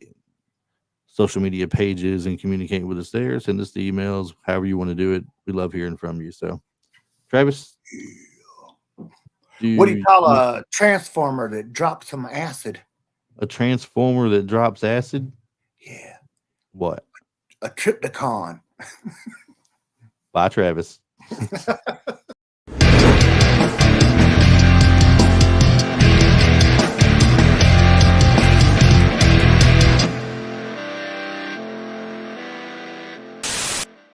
social media pages and communicate with us there. Send us the emails, however you want to do it. We love hearing from you. So, Travis, What do you call a transformer that drops some acid? a transformer that drops acid? Yeah. What? A trypticon. Bye, Travis.